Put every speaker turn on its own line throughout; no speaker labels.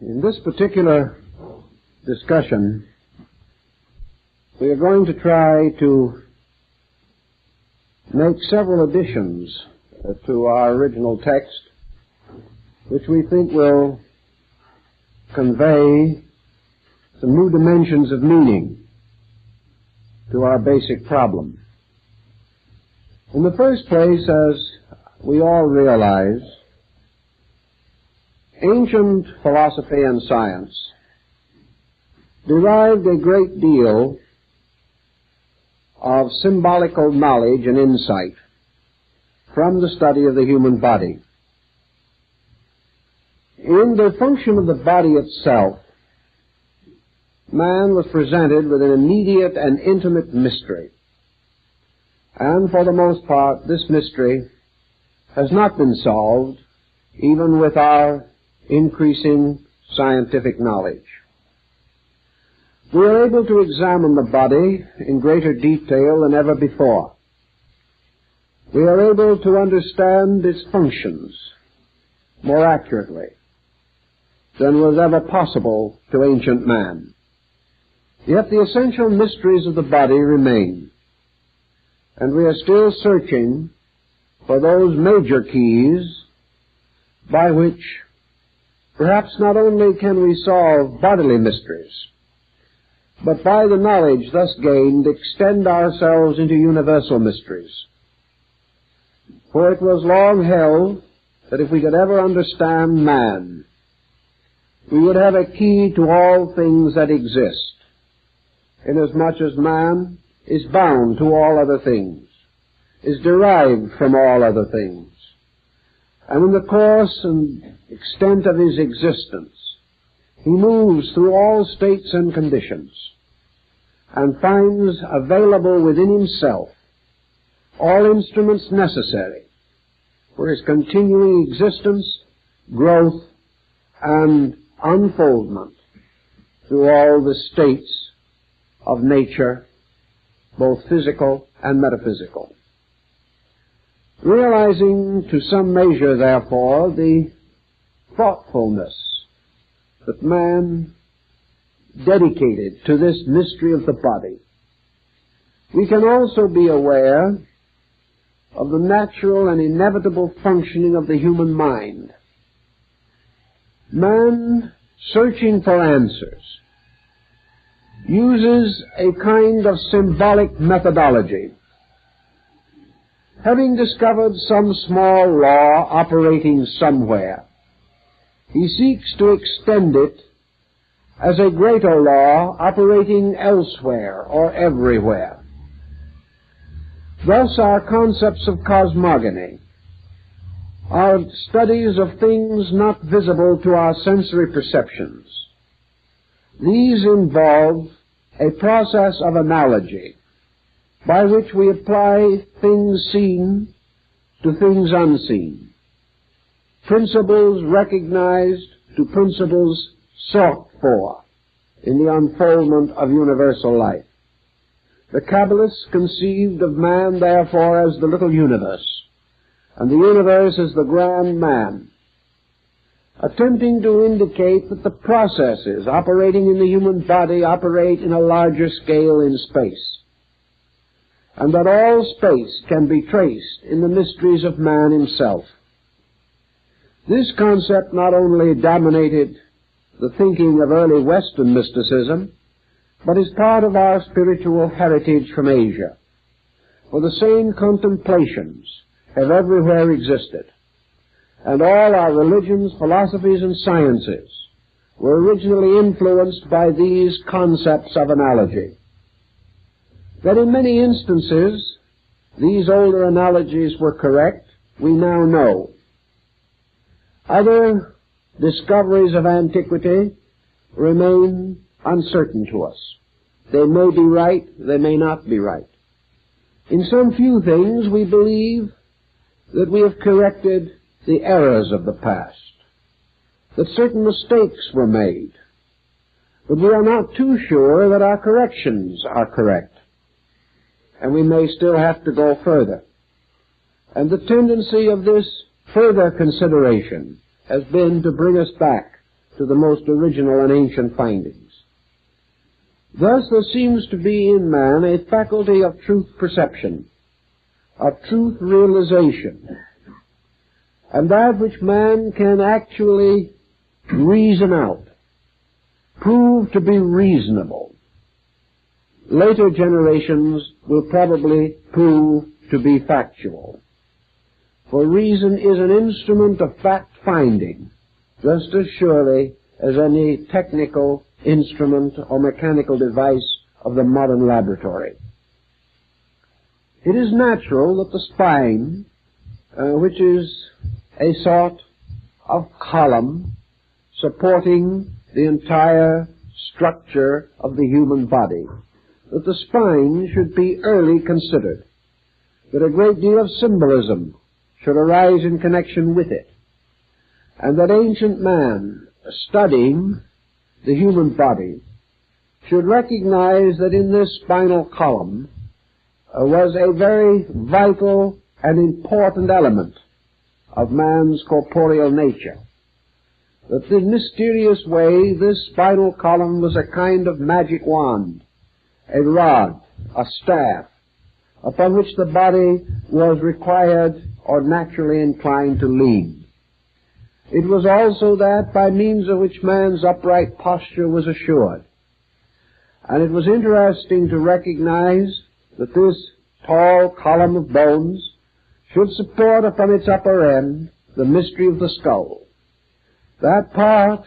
In this particular discussion, we are going to try to make several additions to our original text, which we think will convey some new dimensions of meaning to our basic problem. In the first place, as we all realize, ancient philosophy and science derived a great deal of symbolical knowledge and insight from the study of the human body. In the function of the body itself, man was presented with an immediate and intimate mystery. And for the most part, this mystery has not been solved, even with our increasing scientific knowledge. We are able to examine the body in greater detail than ever before. We are able to understand its functions more accurately than was ever possible to ancient man. Yet the essential mysteries of the body remain, and we are still searching for those major keys by which perhaps not only can we solve bodily mysteries, but by the knowledge thus gained extend ourselves into universal mysteries. For it was long held that if we could ever understand man, we would have a key to all things that exist, inasmuch as man is bound to all other things, is derived from all other things, and in the course and extent of his existence, he moves through all states and conditions and finds available within himself all instruments necessary for his continuing existence, growth, and unfoldment through all the states of nature, both physical and metaphysical. Realizing to some measure, therefore, the thoughtfulness that man dedicated to this mystery of the body, we can also be aware of the natural and inevitable functioning of the human mind. Man, searching for answers, uses a kind of symbolic methodology. Having discovered some small law operating somewhere, he seeks to extend it as a greater law operating elsewhere or everywhere. Thus our concepts of cosmogony, our studies of things not visible to our sensory perceptions, these involve a process of analogy by which we apply things seen to things unseen, principles recognized to principles sought for in the unfoldment of universal life. The Kabbalists conceived of man, therefore, as the little universe, and the universe as the grand man, attempting to indicate that the processes operating in the human body operate in a larger scale in space, and that all space can be traced in the mysteries of man himself. This concept not only dominated the thinking of early Western mysticism, but is part of our spiritual heritage from Asia, for the same contemplations have everywhere existed, and all our religions, philosophies, and sciences were originally influenced by these concepts of analogy. That in many instances these older analogies were correct, we now know. Other discoveries of antiquity remain uncertain to us. They may be right, they may not be right. In some few things we believe that we have corrected the errors of the past, that certain mistakes were made, but we are not too sure that our corrections are correct, and we may still have to go further. And the tendency of this further consideration has been to bring us back to the most original and ancient findings. Thus there seems to be in man a faculty of truth perception, of truth realization, and that which man can actually reason out, prove to be reasonable. Later generations will probably prove to be factual. For reason is an instrument of fact-finding, just as surely as any technical instrument or mechanical device of the modern laboratory. It is natural that the spine, which is a sort of column supporting the entire structure of the human body, that the spine should be early considered, that a great deal of symbolism should arise in connection with it, and that ancient man, studying the human body, should recognize that in this spinal column was a very vital and important element of man's corporeal nature. That in mysterious way this spinal column was a kind of magic wand, a rod, a staff, upon which the body was required or naturally inclined to lean. It was also that by means of which man's upright posture was assured. And it was interesting to recognize that this tall column of bones should support upon its upper end the mystery of the skull, that part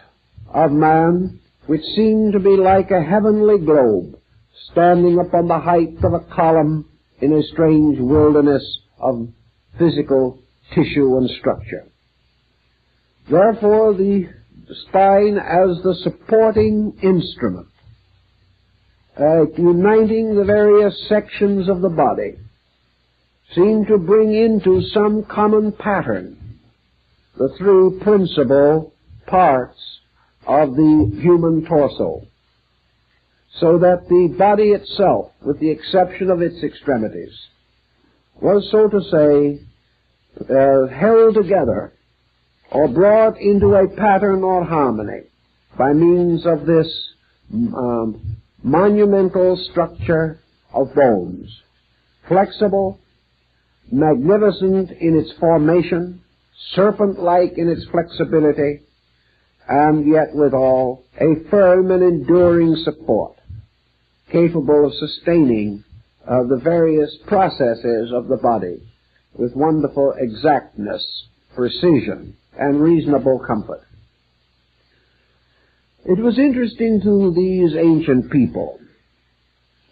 of man which seemed to be like a heavenly globe standing upon the height of a column in a strange wilderness of physical tissue and structure. Therefore, the spine as the supporting instrument, uniting the various sections of the body, seemed to bring into some common pattern the three principal parts of the human torso, so that the body itself, with the exception of its extremities, was, so to say, held together or brought into a pattern or harmony by means of this monumental structure of bones, flexible, magnificent in its formation, serpent-like in its flexibility, and yet withal a firm and enduring support, capable of sustaining the various processes of the body with wonderful exactness, precision, and reasonable comfort. It was interesting to these ancient people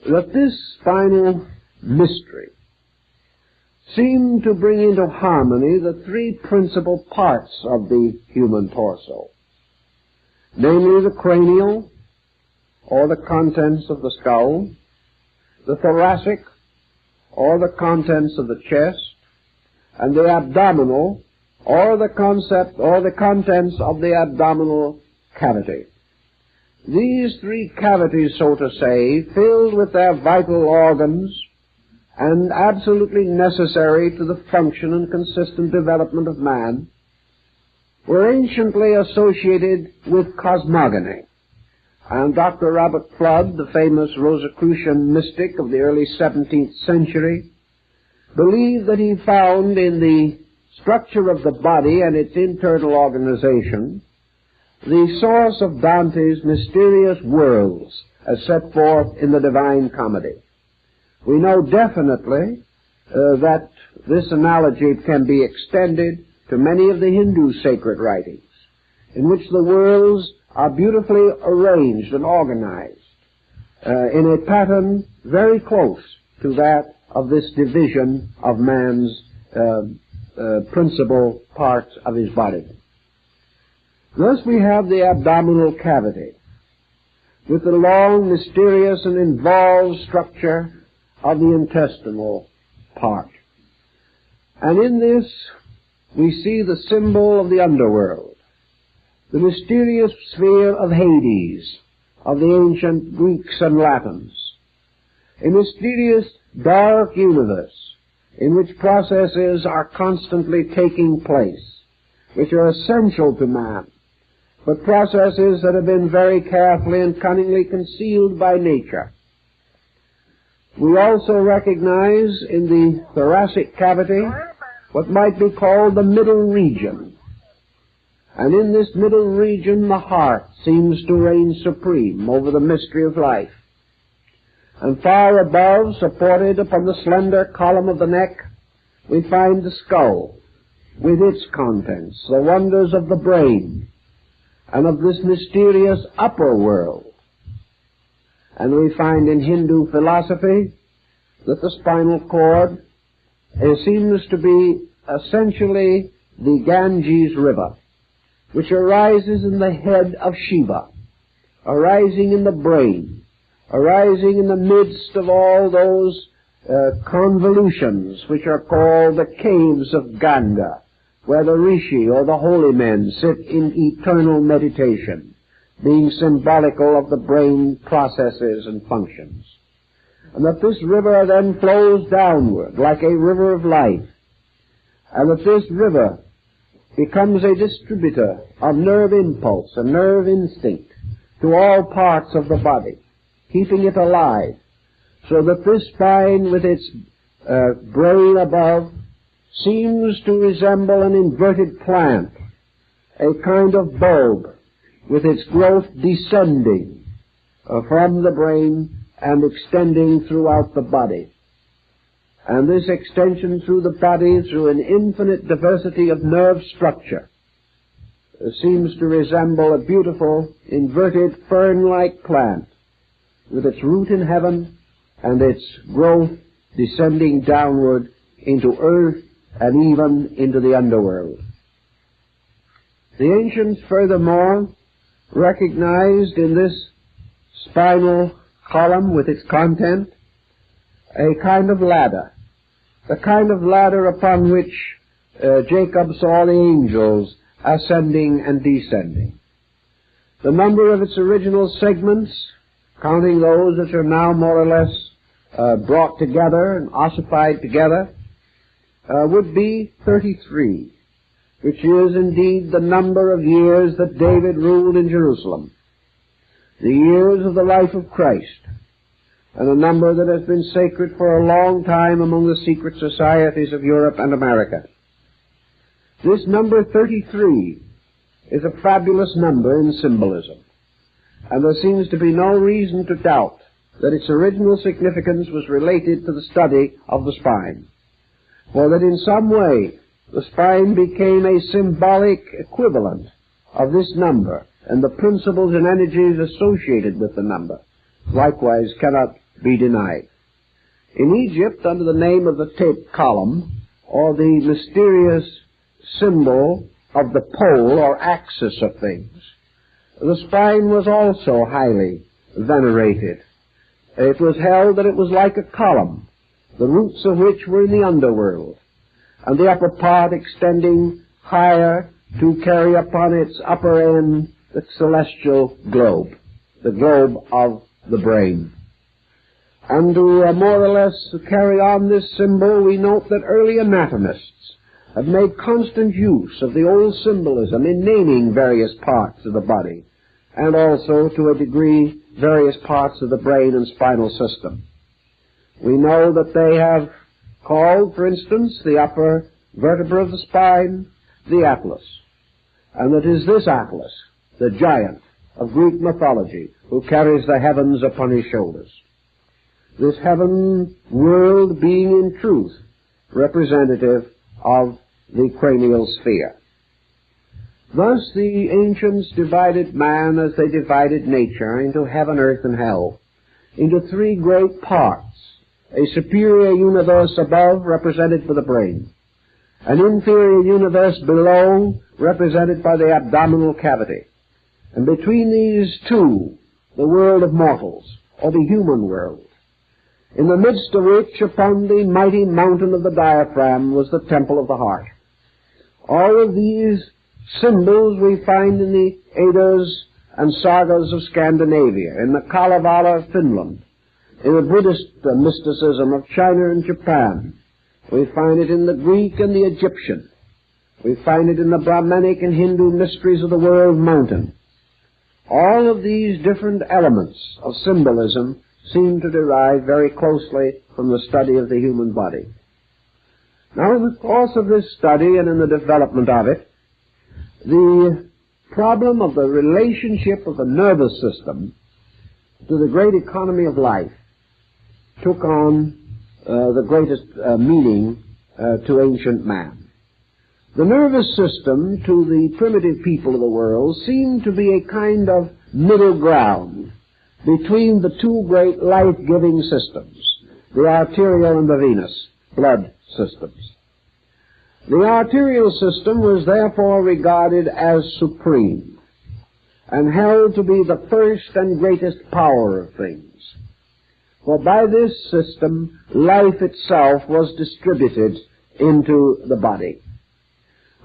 that this spinal mystery seemed to bring into harmony the three principal parts of the human torso, namely the cranial, or the contents of the skull, the thoracic, or the contents of the chest, and the abdominal, or the contents of the abdominal cavity. These three cavities, so to say, filled with their vital organs and absolutely necessary to the function and consistent development of man, were anciently associated with cosmogony. And Dr. Robert Flood, the famous Rosicrucian mystic of the early 17th century, believed that he found in the structure of the body and its internal organization the source of Dante's mysterious worlds as set forth in the Divine Comedy. We know definitely that this analogy can be extended to many of the Hindu sacred writings, in which the worlds are beautifully arranged and organized in a pattern very close to that of this division of man's principal parts of his body. Thus we have the abdominal cavity, with the long, mysterious, and involved structure of the intestinal part. And in this we see the symbol of the underworld, the mysterious sphere of Hades, of the ancient Greeks and Latins, a mysterious dark universe in which processes are constantly taking place, which are essential to man, but processes that have been very carefully and cunningly concealed by nature. We also recognize in the thoracic cavity what might be called the middle region. And in this middle region, the heart seems to reign supreme over the mystery of life. And far above, supported upon the slender column of the neck, we find the skull with its contents, the wonders of the brain, and of this mysterious upper world. And we find in Hindu philosophy that the spinal cord seems to be essentially the Ganges River, which arises in the head of Shiva, arising in the brain, arising in the midst of all those convolutions which are called the caves of Ganga, where the rishi or the holy men sit in eternal meditation, being symbolical of the brain processes and functions. And that this river then flows downward like a river of life, and that this river becomes a distributor of nerve impulse and nerve instinct to all parts of the body, keeping it alive, so that this spine with its brain above seems to resemble an inverted plant, a kind of bulb with its growth descending from the brain and extending throughout the body. And this extension through the body, through an infinite diversity of nerve structure, seems to resemble a beautiful inverted fern-like plant with its root in heaven and its growth descending downward into earth and even into the underworld. The ancients furthermore recognized in this spinal column with its content a kind of ladder, the kind of ladder upon which Jacob saw the angels ascending and descending. The number of its original segments, counting those that are now more or less brought together and ossified together, would be 33, which is indeed the number of years that David ruled in Jerusalem, the years of the life of Christ, and a number that has been sacred for a long time among the secret societies of Europe and America. This number 33 is a fabulous number in symbolism, and there seems to be no reason to doubt that its original significance was related to the study of the spine, for that in some way the spine became a symbolic equivalent of this number, and the principles and energies associated with the number likewise cannot be denied. In Egypt, under the name of the tape column, or the mysterious symbol of the pole or axis of things, the spine was also highly venerated. It was held that it was like a column, the roots of which were in the underworld, and the upper part extending higher to carry upon its upper end the celestial globe, the globe of the brain. And to more or less carry on this symbol, we note that early anatomists have made constant use of the old symbolism in naming various parts of the body, and also, to a degree, various parts of the brain and spinal system. We know that they have called, for instance, the upper vertebra of the spine the Atlas, and that is this Atlas, the giant of Greek mythology, who carries the heavens upon his shoulders. This heaven world being in truth representative of the cranial sphere. Thus the ancients divided man as they divided nature into heaven, earth, and hell, into three great parts: a superior universe above, represented by the brain; an inferior universe below, represented by the abdominal cavity; and between these two, the world of mortals, or the human world, in the midst of which, upon the mighty mountain of the diaphragm, was the temple of the heart. All of these symbols we find in the Eddas and sagas of Scandinavia, in the Kalevala of Finland, in the Buddhist mysticism of China and Japan. We find it in the Greek and the Egyptian. We find it in the Brahmanic and Hindu mysteries of the world mountain. All of these different elements of symbolism seem to derive very closely from the study of the human body. Now, in the course of this study and in the development of it, the problem of the relationship of the nervous system to the great economy of life took on the greatest meaning to ancient man. The nervous system to the primitive people of the world seemed to be a kind of middle ground between the two great life-giving systems, the arterial and the venous blood systems. The arterial system was therefore regarded as supreme and held to be the first and greatest power of things. For by this system, life itself was distributed into the body.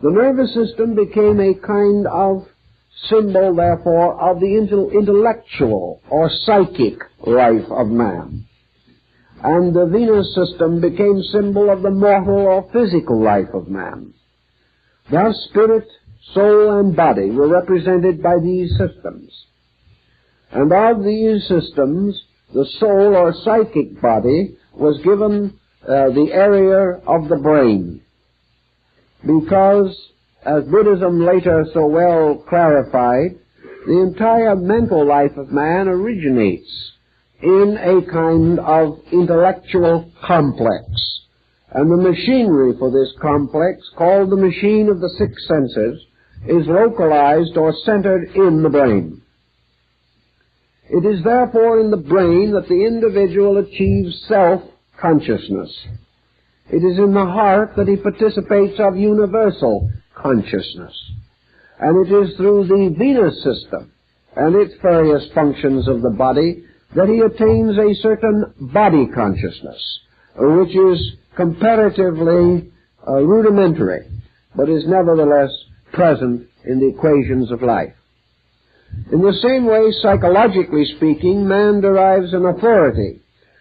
The nervous system became a kind of symbol, therefore, of the intellectual or psychic life of man. And the venous system became symbol of the mortal or physical life of man. Thus, spirit, soul, and body were represented by these systems. And of these systems, the soul or psychic body was given the area of the brain. Because, as Buddhism later so well clarified, the entire mental life of man originates in a kind of intellectual complex. And the machinery for this complex, called the machine of the six senses, is localized or centered in the brain. It is therefore in the brain that the individual achieves self-consciousness. It is in the heart that he participates of universal consciousness. And it is through the venous system and its various functions of the body that he attains a certain body consciousness, which is comparatively rudimentary, but is nevertheless present in the equations of life. In the same way, psychologically speaking, man derives an authority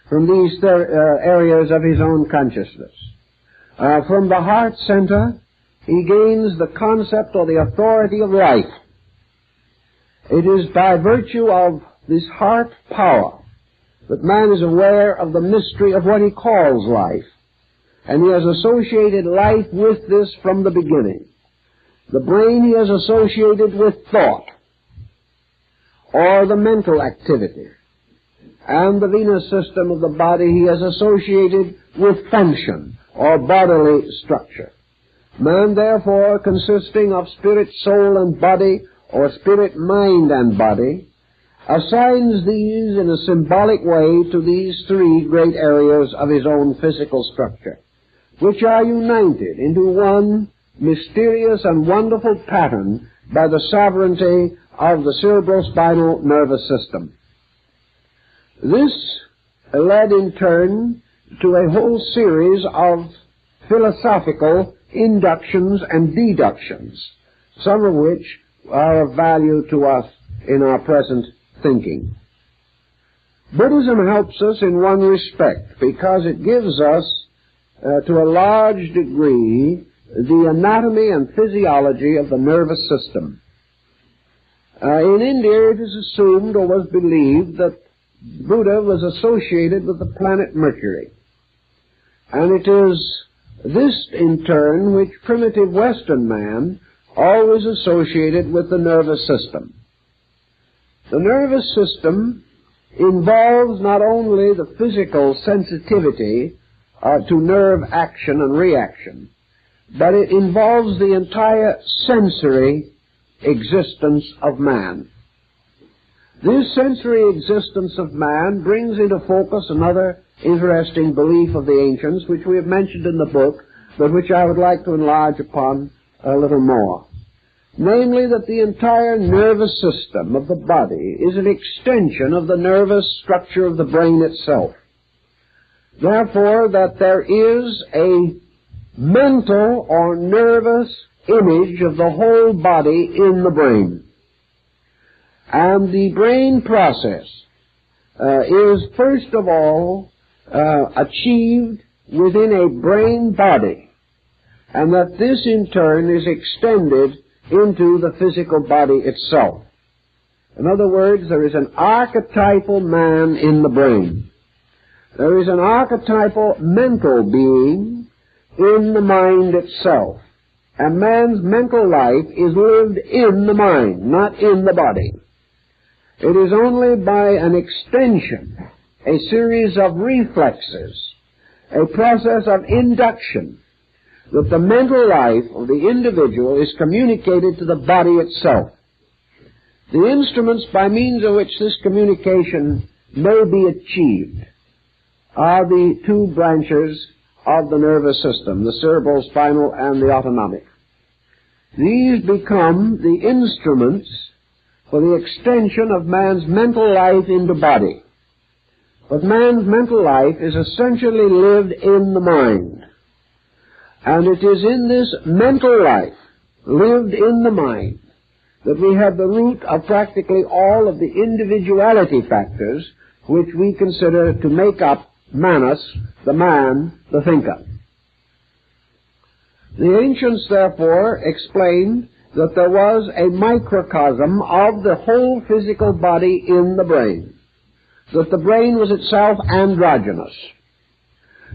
from these areas of his own consciousness. From the heart center, he gains the concept or the authority of life. It is by virtue of this heart power that man is aware of the mystery of what he calls life. And he has associated life with this from the beginning. The brain he has associated with thought, or the mental activity. And the venous system of the body he has associated with function, or bodily structure. Man, therefore, consisting of spirit, soul, and body, or spirit, mind, and body, assigns these in a symbolic way to these three great areas of his own physical structure, which are united into one mysterious and wonderful pattern by the sovereignty of the cerebrospinal nervous system. This led in turn to a whole series of philosophical inductions and deductions, some of which are of value to us in our present thinking. Buddhism helps us in one respect, because it gives us, to a large degree, the anatomy and physiology of the nervous system. In India, it is assumed or was believed that Buddha was associated with the planet Mercury. And it is this, in turn, which primitive Western man always associated with the nervous system. The nervous system involves not only the physical sensitivity to nerve action and reaction, but it involves the entire sensory existence of man. This sensory existence of man brings into focus another interesting belief of the ancients, which we have mentioned in the book, but which I would like to enlarge upon a little more. Namely, that the entire nervous system of the body is an extension of the nervous structure of the brain itself. Therefore, that there is a mental or nervous image of the whole body in the brain. And the brain process is, first of all, achieved within a brain body. and that this in turn is extended into the physical body itself. In other words, there is an archetypal man in the brain. There is an archetypal mental being in the mind itself. And man's mental life is lived in the mind, not in the body. It is only by an extension, a series of reflexes, a process of induction, that the mental life of the individual is communicated to the body itself. The instruments by means of which this communication may be achieved are the two branches of the nervous system, the cerebral, spinal, and the autonomic. These become the instruments for the extension of man's mental life into body. But man's mental life is essentially lived in the mind. And it is in this mental life, lived in the mind, that we have the root of practically all of the individuality factors which we consider to make up Manas, the man, the thinker. The ancients, therefore, explained that there was a microcosm of the whole physical body in the brain, that the brain was itself androgynous,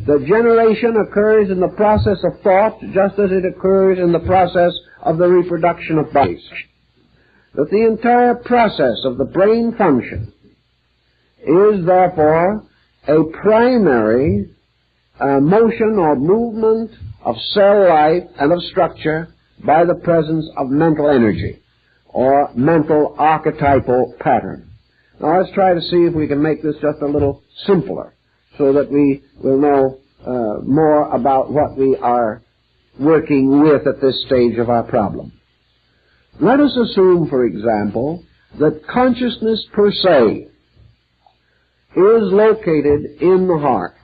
that generation occurs in the process of thought just as it occurs in the process of the reproduction of bodies, that the entire process of the brain function is therefore a primary motion or movement of cell life and of structure by the presence of mental energy or mental archetypal pattern. Now let's try to see if we can make this just a little simpler so that we will know more about what we are working with at this stage of our problem. Let us assume, for example, that consciousness per se is located in the heart.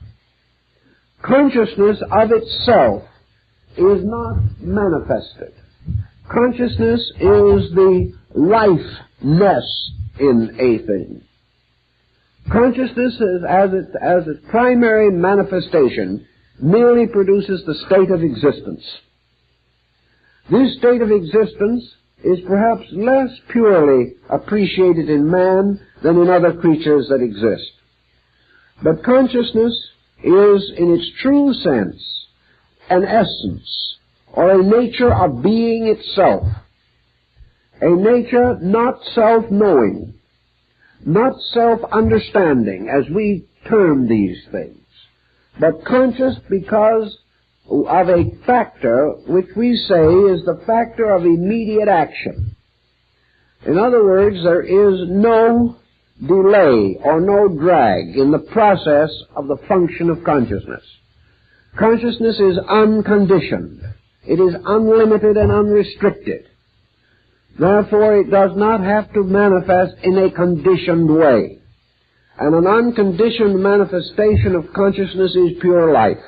Consciousness of itself is not manifested. Consciousness is the lifeness in a thing. Consciousness, as its primary manifestation, merely produces the state of existence. This state of existence is perhaps less purely appreciated in man than in other creatures that exist. But consciousness is, in its true sense, an essence, or a nature of being itself, a nature not self-knowing, not self-understanding, as we term these things, but conscious because of a factor which we say is the factor of immediate action. In other words, there is no delay or no drag in the process of the function of consciousness. Consciousness is unconditioned. It is unlimited and unrestricted. Therefore, it does not have to manifest in a conditioned way. And an unconditioned manifestation of consciousness is pure life.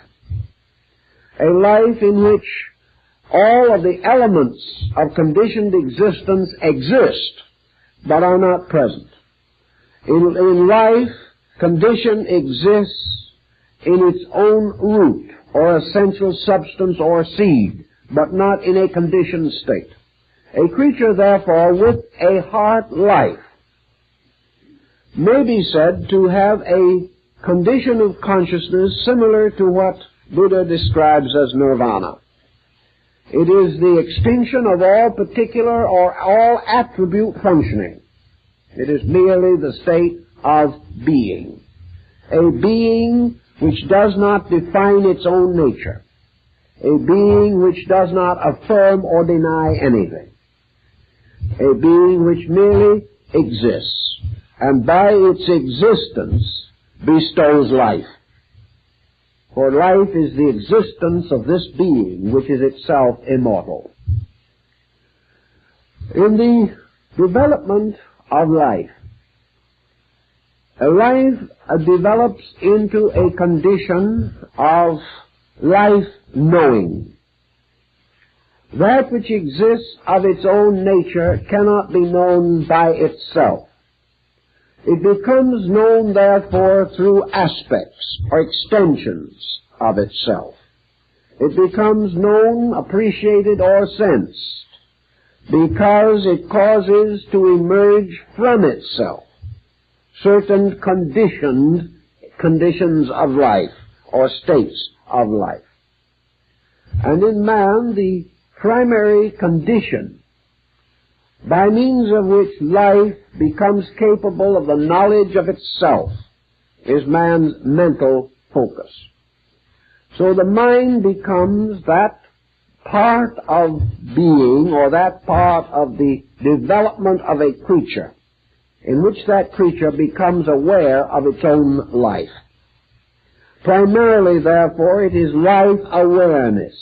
A life in which all of the elements of conditioned existence exist, but are not present. In life, condition exists in its own root, or essential substance or seed, but not in a conditioned state. A creature, therefore, with a heart life may be said to have a condition of consciousness similar to what Buddha describes as nirvana. It is the extinction of all particular or all attribute functioning. It is merely the state of being. A being which does not define its own nature. A being which does not affirm or deny anything. A being which merely exists, and by its existence bestows life. For life is the existence of this being, which is itself immortal. In the development of life, a life develops into a condition of life-knowing. That which exists of its own nature cannot be known by itself. It becomes known, therefore, through aspects or extensions of itself. it becomes known, appreciated, or sensed, because it causes to emerge from itself certain conditions of life, or states of life. And in man, the primary condition by means of which life becomes capable of the knowledge of itself is man's mental focus. So the mind becomes that part of being, or that part of the development of a creature, in which that creature becomes aware of its own life. Primarily, therefore, it is life awareness.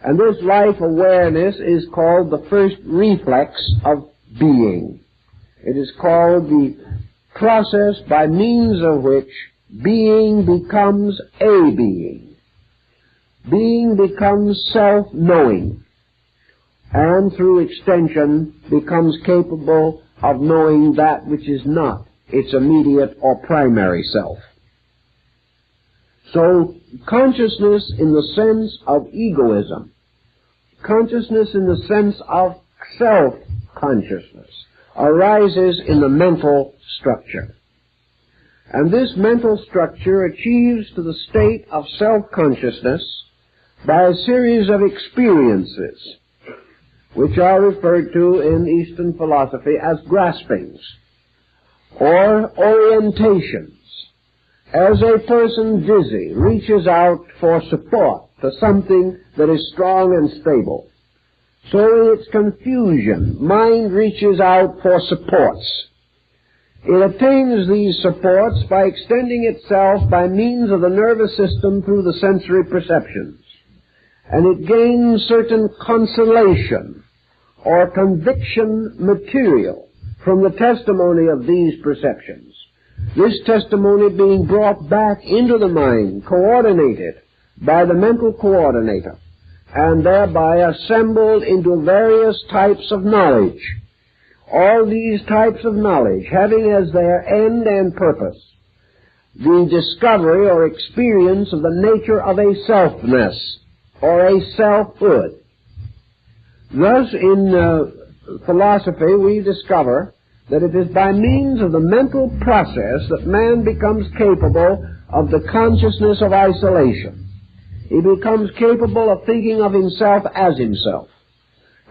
And this life awareness is called the first reflex of being. It is called the process by means of which being becomes a being. Being becomes self-knowing, and through extension becomes capable of knowing that which is not its immediate or primary self. So, consciousness in the sense of egoism, consciousness in the sense of self-consciousness, arises in the mental structure. And this mental structure achieves to the state of self-consciousness by a series of experiences, which are referred to in Eastern philosophy as graspings, or orientations. As a person dizzy reaches out for support to something that is strong and stable, so in its confusion, mind reaches out for supports. It attains these supports by extending itself by means of the nervous system through the sensory perceptions, and it gains certain consolation or conviction material from the testimony of these perceptions. This testimony being brought back into the mind, coordinated by the mental coordinator, and thereby assembled into various types of knowledge. All these types of knowledge having as their end and purpose the discovery or experience of the nature of a selfness or a selfhood. Thus, in philosophy, we discover that it is by means of the mental process that man becomes capable of the consciousness of isolation. He becomes capable of thinking of himself as himself.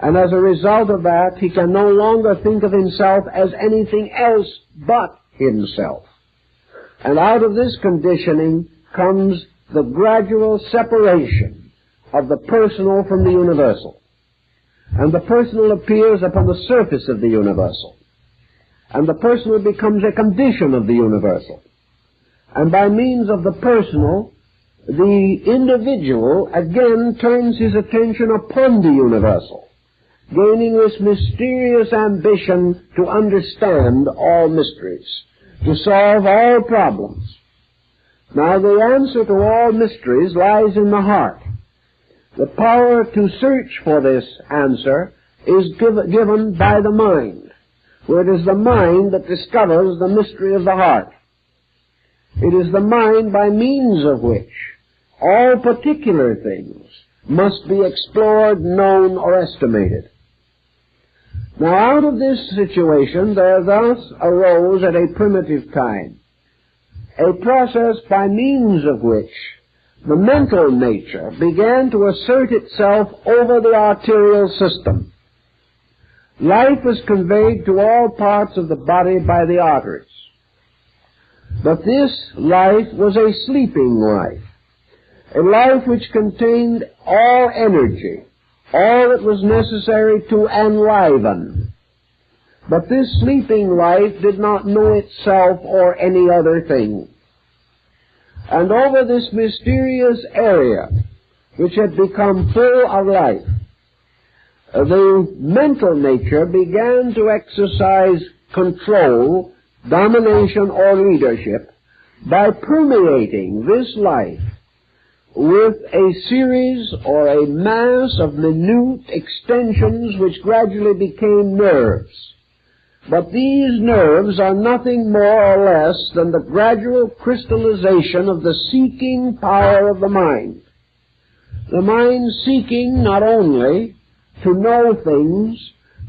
And as a result of that, he can no longer think of himself as anything else but himself. And out of this conditioning comes the gradual separation of the personal from the universal. And the personal appears upon the surface of the universal. And the personal becomes a condition of the universal. And by means of the personal, the individual again turns his attention upon the universal, gaining this mysterious ambition to understand all mysteries, to solve all problems. Now, the answer to all mysteries lies in the heart. The power to search for this answer is given by the mind, where it is the mind that discovers the mystery of the heart. It is the mind by means of which all particular things must be explored, known, or estimated. Now, out of this situation, there thus arose at a primitive time a process by means of which the mental nature began to assert itself over the arterial system. Life was conveyed to all parts of the body by the arteries. But this life was a sleeping life, a life which contained all energy, all that was necessary to enliven. But this sleeping life did not know itself or any other thing. And over this mysterious area, which had become full of life, the mental nature began to exercise control, domination, or leadership by permeating this life with a series or a mass of minute extensions which gradually became nerves. But these nerves are nothing more or less than the gradual crystallization of the seeking power of the mind. the mind seeking not only to know things,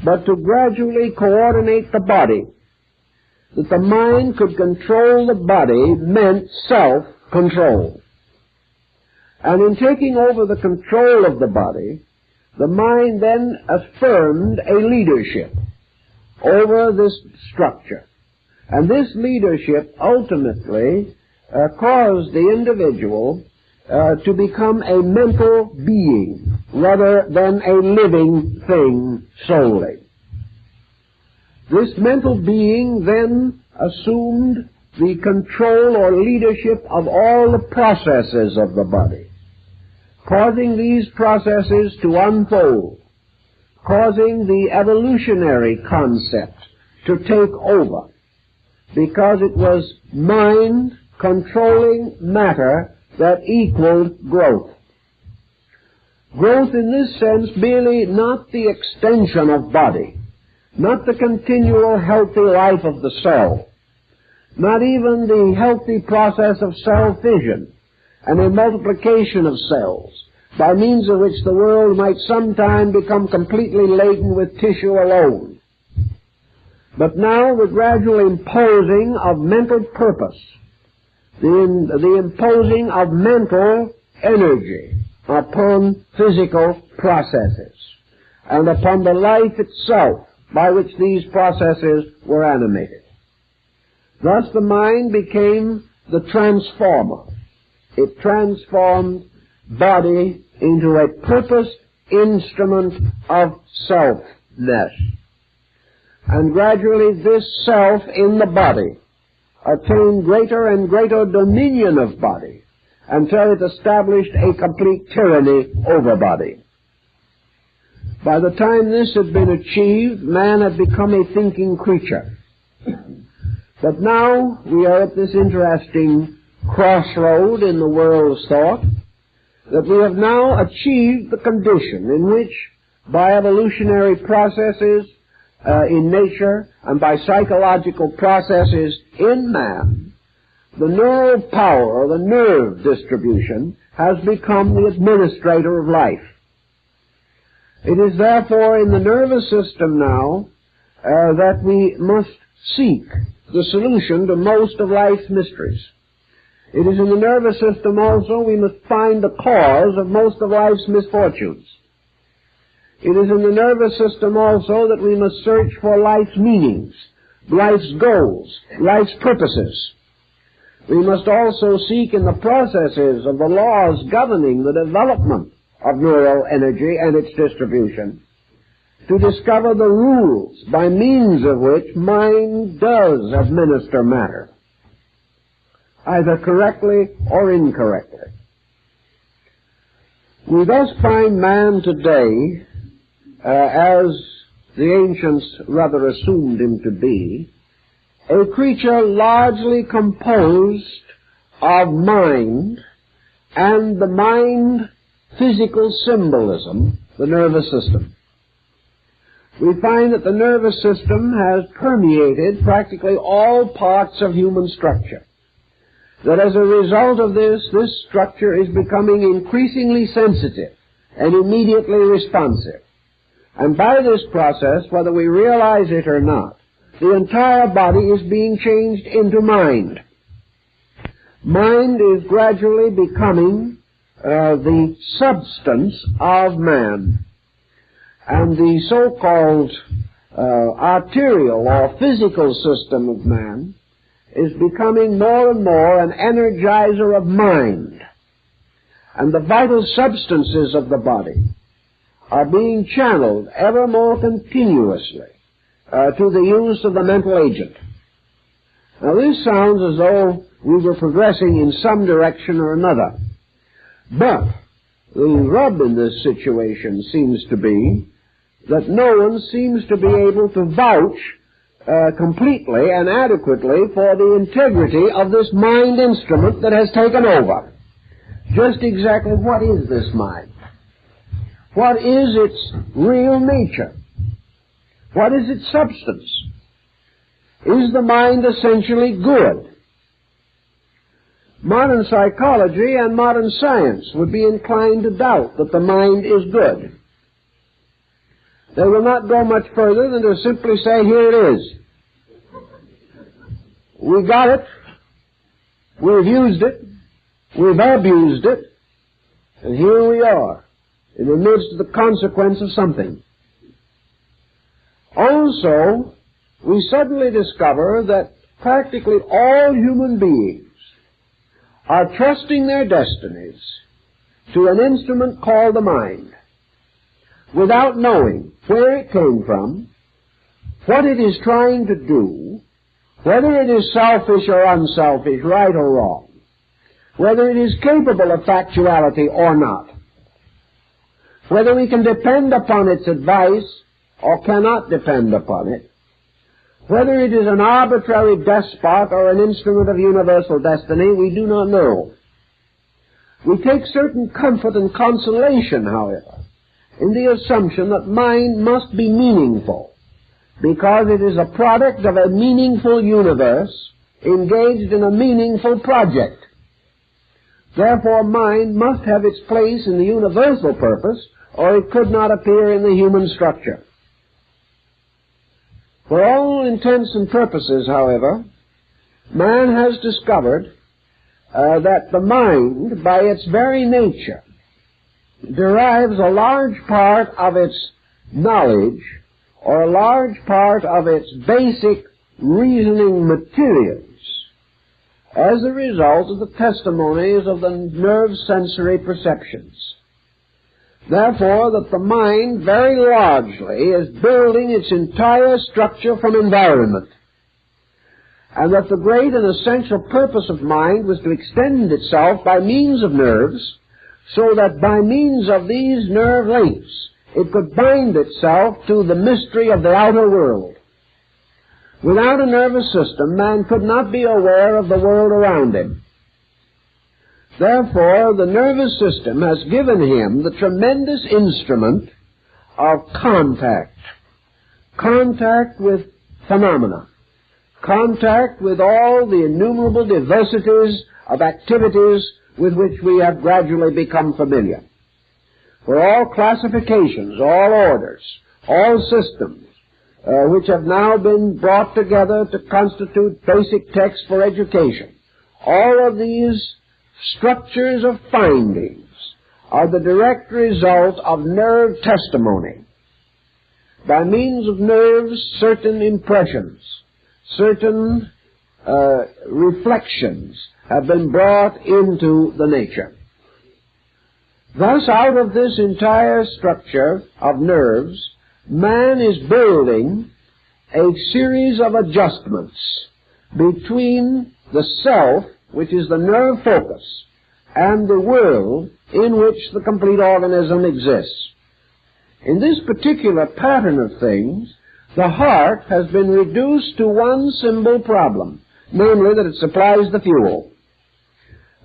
but to gradually coordinate the body. That the mind could control the body meant self-control. And in taking over the control of the body, the mind then affirmed a leadership over this structure. And this leadership ultimately caused the individual to become a mental being rather than a living thing solely. This mental being then assumed the control or leadership of all the processes of the body, causing these processes to unfold, causing the evolutionary concept to take over, because it was mind controlling matter that equaled growth. Growth in this sense merely not the extension of body, not the continual healthy life of the cell, not even the healthy process of cell fission and a multiplication of cells, by means of which the world might sometime become completely laden with tissue alone. But now the gradual imposing of mental purpose, the imposing of mental energy upon physical processes and upon the life itself by which these processes were animated. Thus the mind became the transformer. It transformed body into a purposed instrument of selfness. And gradually this self in the body attained greater and greater dominion of body until it established a complete tyranny over body. By the time this had been achieved, man had become a thinking creature. But now we are at this interesting crossroad in the world's thought, that we have now achieved the condition in which, by evolutionary processes in nature and by psychological processes in man, the neural power, or the nerve distribution, has become the administrator of life. It is therefore in the nervous system now that we must seek the solution to most of life's mysteries. It is in the nervous system also we must find the cause of most of life's misfortunes. It is in the nervous system also that we must search for life's meanings, life's goals, life's purposes. We must also seek in the processes of the laws governing the development of neural energy and its distribution to discover the rules by means of which mind does administer matter, either correctly or incorrectly. We thus find man today, as the ancients rather assumed him to be, a creature largely composed of mind and the mind physical symbolism, the nervous system. We find that the nervous system has permeated practically all parts of human structure. That as a result of this structure is becoming increasingly sensitive and immediately responsive. And by this process, whether we realize it or not, the entire body is being changed into mind. Mind is gradually becoming the substance of man. And the so-called arterial or physical system of man is becoming more and more an energizer of mind. And the vital substances of the body are being channeled ever more continuously to the use of the mental agent. Now this sounds as though we were progressing in some direction or another. But the rub in this situation seems to be that no one seems to be able to vouch completely and adequately for the integrity of this mind instrument that has taken over. Just exactly what is this mind? What is its real nature? What is its substance? Is the mind essentially good? modern psychology and modern science would be inclined to doubt that the mind is good. They will not go much further than to simply say, here it is. We got it. We've used it. We've abused it. And here we are, in the midst of the consequence of something. Also, we suddenly discover that practically all human beings are trusting their destinies to an instrument called the mind, without knowing where it came from, what it is trying to do, whether it is selfish or unselfish, right or wrong, whether it is capable of factuality or not, whether we can depend upon its advice or cannot depend upon it, whether it is an arbitrary despot or an instrument of universal destiny, we do not know. We take certain comfort and consolation, however, in the assumption that mind must be meaningful, because it is a product of a meaningful universe engaged in a meaningful project. Therefore, mind must have its place in the universal purpose, or it could not appear in the human structure. For all intents and purposes, however, man has discovered that the mind, by its very nature, derives a large part of its knowledge, or a large part of its basic reasoning materials, as a result of the testimonies of the nerve sensory perceptions. Therefore, that the mind very largely is building its entire structure from environment, and that the great and essential purpose of mind was to extend itself by means of nerves, so that by means of these nerve links it could bind itself to the mystery of the outer world. Without a nervous system, man could not be aware of the world around him. Therefore, the nervous system has given him the tremendous instrument of contact. Contact with phenomena. Contact with all the innumerable diversities of activities with which we have gradually become familiar. For all classifications, all orders, all systems, which have now been brought together to constitute basic texts for education, all of these structures of findings are the direct result of nerve testimony. By means of nerves, certain impressions, certain reflections have been brought into the nature. Thus, out of this entire structure of nerves, man is building a series of adjustments between the self, which is the nerve focus, and the world in which the complete organism exists. In this particular pattern of things, the heart has been reduced to one simple problem, namely that it supplies the fuel.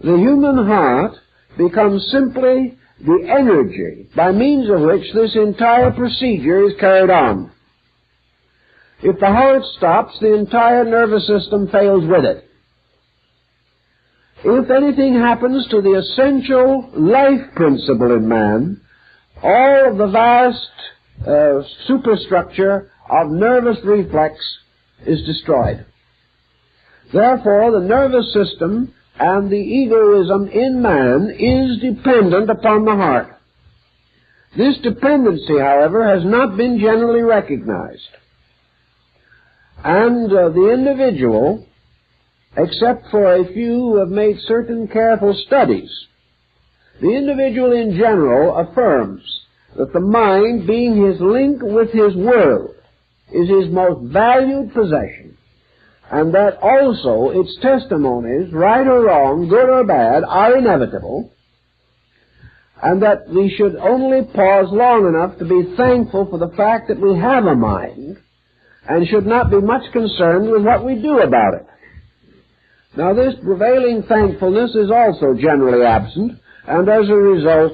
The human heart becomes simply the energy by means of which this entire procedure is carried on. If the heart stops, the entire nervous system fails with it. If anything happens to the essential life principle in man, all of the vast superstructure of nervous reflex is destroyed. Therefore, the nervous system and the egoism in man is dependent upon the heart. This dependency, however, has not been generally recognized. And the individual, except for a few who have made certain careful studies, the individual in general affirms that the mind, being his link with his world, is his most valued possession, and that also its testimonies, right or wrong, good or bad, are inevitable, and that we should only pause long enough to be thankful for the fact that we have a mind, and should not be much concerned with what we do about it. Now, this prevailing thankfulness is also generally absent, and as a result,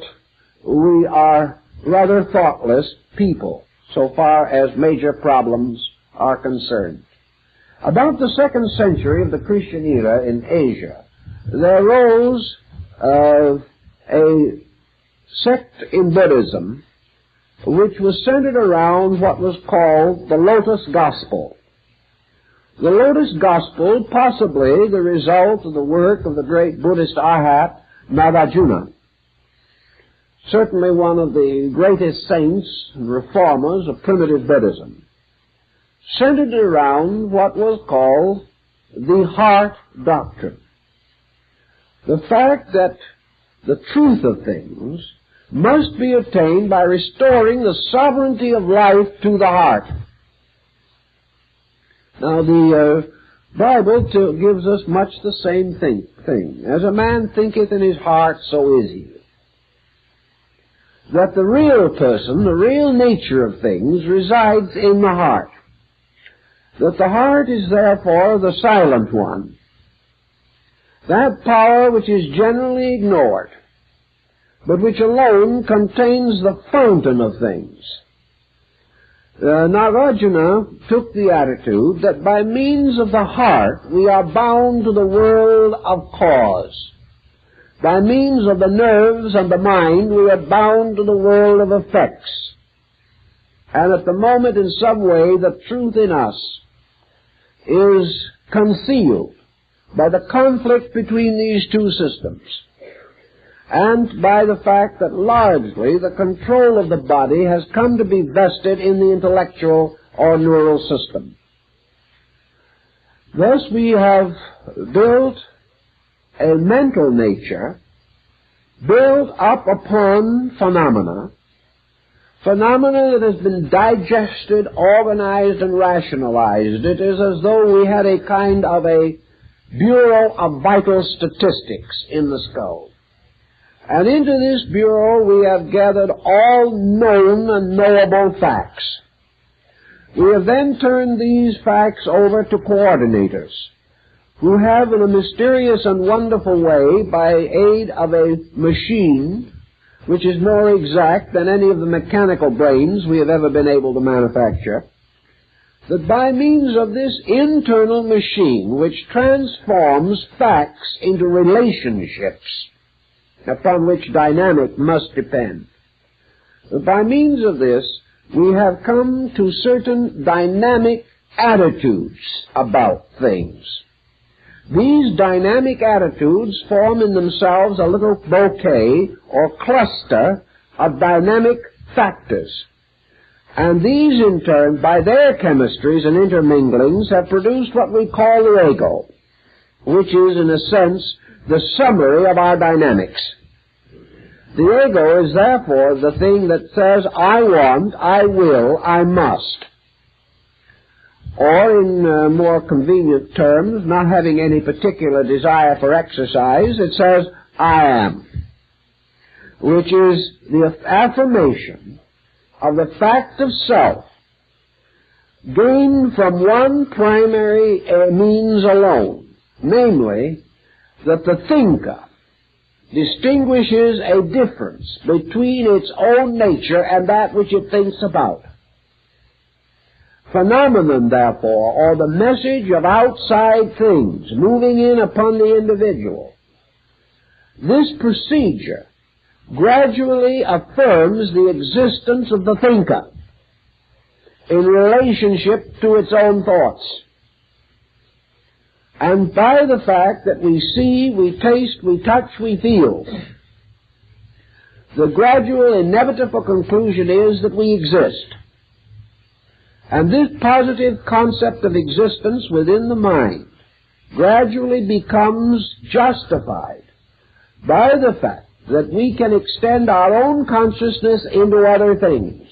we are rather thoughtless people, so far as major problems are concerned. About the 2nd century of the Christian era in Asia, there arose a sect in Buddhism which was centered around what was called the Lotus Gospel. The Lotus Gospel, possibly the result of the work of the great Buddhist Arhat Nagarjuna, certainly one of the greatest saints and reformers of primitive Buddhism, centered around what was called the heart doctrine. The fact that the truth of things must be attained by restoring the sovereignty of life to the heart. Now, the Bible gives us much the same thing. As a man thinketh in his heart, so is he. That the real person, the real nature of things, resides in the heart. That the heart is therefore the silent one. That power which is generally ignored, but which alone contains the fountain of things. Nagarjuna took the attitude that by means of the heart we are bound to the world of cause. By means of the nerves and the mind we are bound to the world of effects. And at the moment, in some way, the truth in us is concealed by the conflict between these two systems, and by the fact that largely the control of the body has come to be vested in the intellectual or neural system. Thus we have built a mental nature built up upon phenomena that has been digested, organized, and rationalized. It is as though we had a kind of a Bureau of Vital Statistics in the skull. And into this bureau we have gathered all known and knowable facts. We have then turned these facts over to coordinators, who have in a mysterious and wonderful way, by aid of a machine which is more exact than any of the mechanical brains we have ever been able to manufacture, that by means of this internal machine which transforms facts into relationships upon which dynamic must depend, that by means of this we have come to certain dynamic attitudes about things. These dynamic attitudes form in themselves a little bouquet or cluster of dynamic factors. And these, in turn, by their chemistries and interminglings, have produced what we call the ego, which is, in a sense, the summary of our dynamics. The ego is, therefore, the thing that says, I want, I will, I must. Or, in more convenient terms, not having any particular desire for exercise, it says, I am, which is the affirmation of the fact of self, gained from one primary means alone, namely, that the thinker distinguishes a difference between its own nature and that which it thinks about. Phenomenon, therefore, or the message of outside things moving in upon the individual, this procedure gradually affirms the existence of the thinker in relationship to its own thoughts. And by the fact that we see, we taste, we touch, we feel, the gradual inevitable conclusion is that we exist. And this positive concept of existence within the mind gradually becomes justified by the fact that we can extend our own consciousness into other things.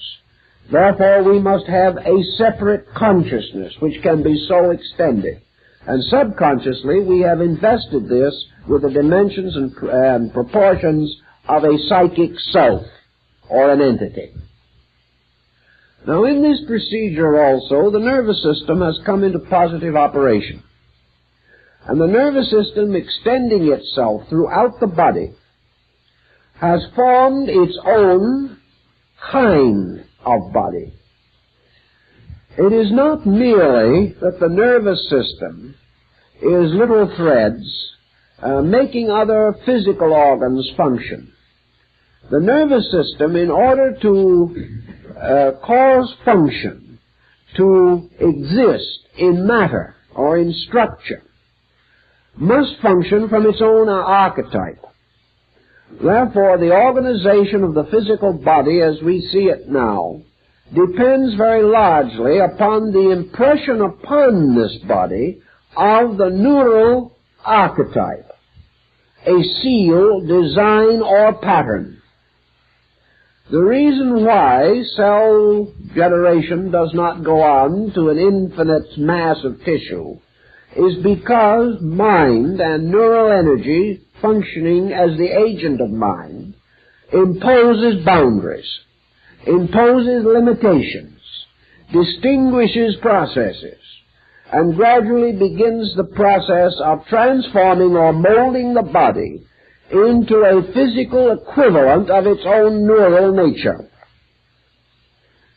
Therefore, we must have a separate consciousness which can be so extended. And subconsciously, we have invested this with the dimensions and proportions of a psychic self or an entity. Now, in this procedure also, the nervous system has come into positive operation. And the nervous system, extending itself throughout the body, has formed its own kind of body. It is not merely that the nervous system is little threads making other physical organs function. The nervous system, in order to cause function, to exist in matter or in structure, must function from its own archetype. Therefore, the organization of the physical body as we see it now depends very largely upon the impression upon this body of the neural archetype, a seal, design, or pattern. The reason why cell generation does not go on to an infinite mass of tissue is because mind and neural energy, functioning as the agent of mind, imposes boundaries, imposes limitations, distinguishes processes, and gradually begins the process of transforming or molding the body into a physical equivalent of its own neural nature.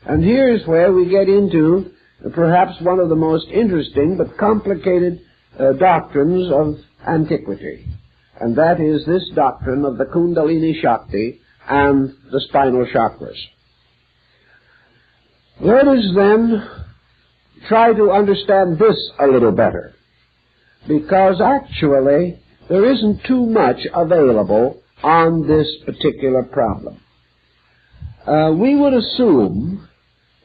And here's where we get into perhaps one of the most interesting but complicated doctrines of antiquity, and that is this doctrine of the Kundalini Shakti and the spinal chakras. Let us then try to understand this a little better, because actually there isn't too much available on this particular problem. We would assume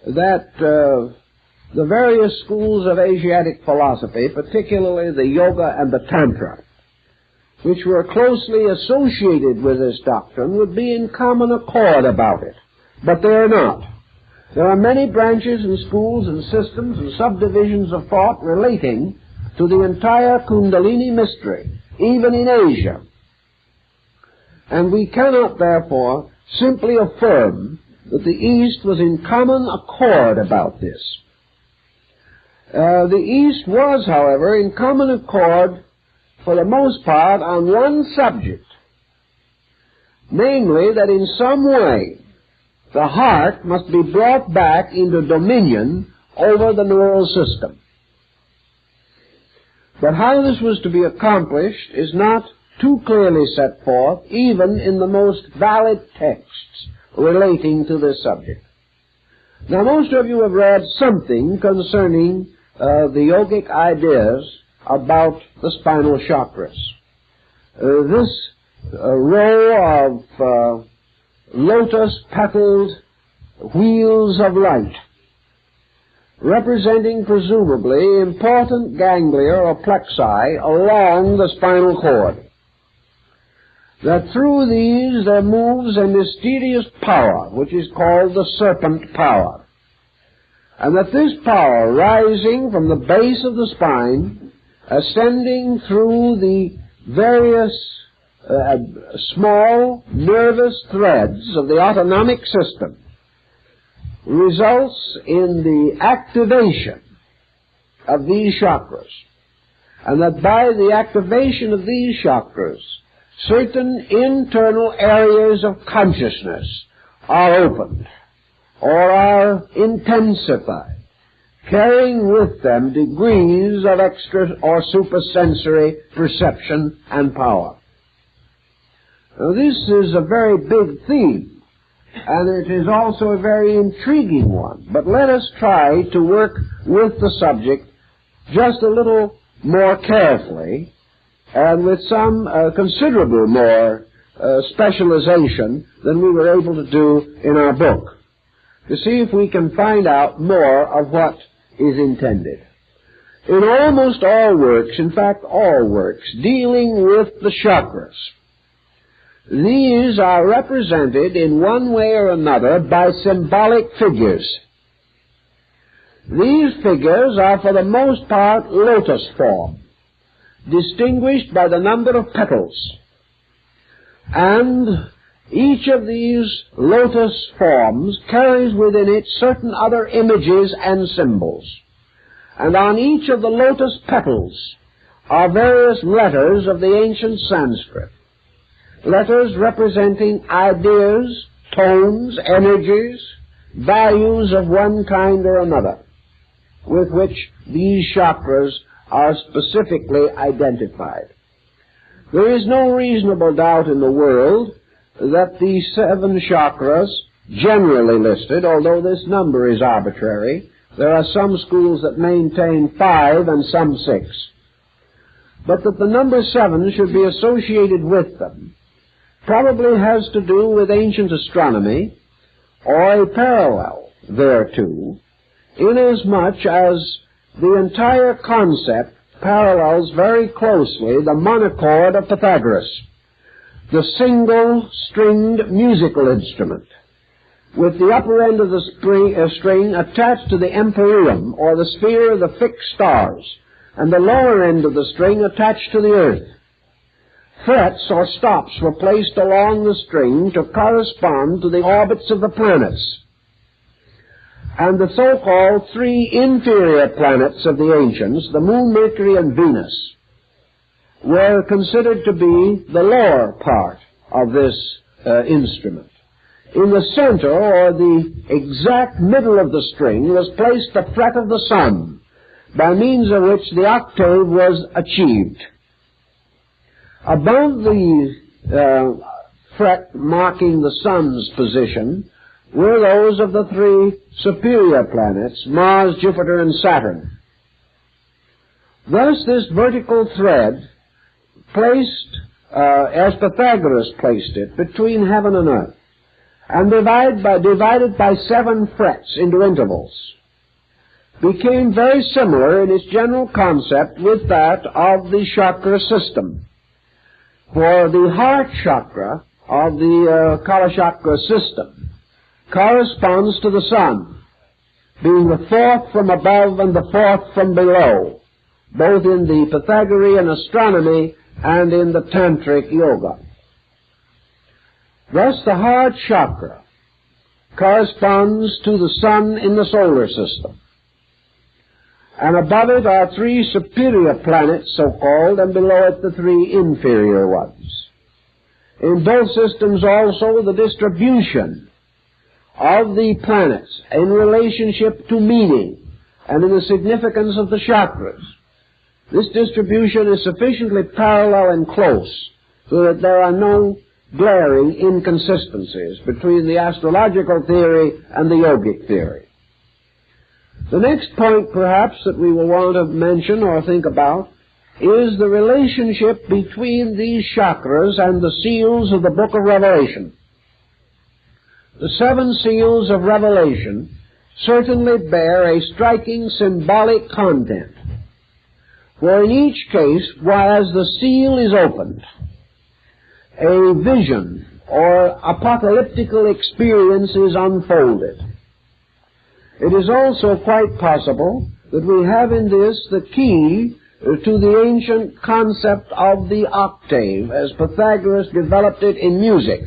that the various schools of Asiatic philosophy, particularly the Yoga and the Tantra, which were closely associated with this doctrine, would be in common accord about it. But they are not. There are many branches and schools and systems and subdivisions of thought relating to the entire Kundalini mystery, even in Asia. And we cannot, therefore, simply affirm that the East was in common accord about this. The East was, however, in common accord for the most part on one subject, namely that in some way the heart must be brought back into dominion over the neural system. But how this was to be accomplished is not too clearly set forth, even in the most valid texts relating to this subject. Now, most of you have read something concerning the yogic ideas about the spinal chakras. This row of lotus-petaled wheels of light, representing presumably important ganglia or plexi along the spinal cord, that through these there moves a mysterious power which is called the serpent power, and that this power, rising from the base of the spine, ascending through the various small nervous threads of the autonomic system, results in the activation of these chakras, and that by the activation of these chakras, certain internal areas of consciousness are opened or are intensified, carrying with them degrees of extra or supersensory perception and power. Now, this is a very big theme, and it is also a very intriguing one. But let us try to work with the subject just a little more carefully and with some considerable more specialization than we were able to do in our book, to see if we can find out more of what is intended. In almost all works, in fact all works, dealing with the chakras, these are represented in one way or another by symbolic figures. These figures are for the most part lotus form, distinguished by the number of petals. And each of these lotus forms carries within it certain other images and symbols. And on each of the lotus petals are various letters of the ancient Sanskrit. Letters representing ideas, tones, energies, values of one kind or another, with which these chakras are specifically identified. There is no reasonable doubt in the world that the 7 chakras generally listed, although this number is arbitrary, there are some schools that maintain 5 and some 6, but that the number 7 should be associated with them probably has to do with ancient astronomy or a parallel thereto, inasmuch as the entire concept parallels very closely the monochord of Pythagoras, the single-stringed musical instrument, with the upper end of the string attached to the empyreum, or the sphere of the fixed stars, and the lower end of the string attached to the earth. Frets or stops were placed along the string to correspond to the orbits of the planets. And the so-called 3 inferior planets of the ancients, the Moon, Mercury, and Venus, were considered to be the lower part of this instrument. In the center, or the exact middle of the string, was placed the fret of the sun, by means of which the octave was achieved. Above the fret marking the sun's position were those of the 3 superior planets, Mars, Jupiter, and Saturn. Thus, this vertical thread placed, as Pythagoras placed it, between heaven and earth, and divided by 7 frets into intervals, became very similar in its general concept with that of the chakra system. For the heart chakra of the Kala chakra system corresponds to the sun, being the 4th from above and the 4th from below, both in the Pythagorean astronomy and in the Tantric yoga. Thus, the heart chakra corresponds to the sun in the solar system, and above it are 3 superior planets, so-called, and below it the 3 inferior ones. In both systems also the distribution of the planets in relationship to meaning and in the significance of the chakras. This distribution is sufficiently parallel and close so that there are no glaring inconsistencies between the astrological theory and the yogic theory. The next point, perhaps, that we will want to mention or think about is the relationship between these chakras and the seals of the Book of Revelation. The 7 seals of Revelation certainly bear a striking symbolic content, for in each case, as the seal is opened, a vision or apocalyptical experience is unfolded. It is also quite possible that we have in this the key to the ancient concept of the octave, as Pythagoras developed it in music.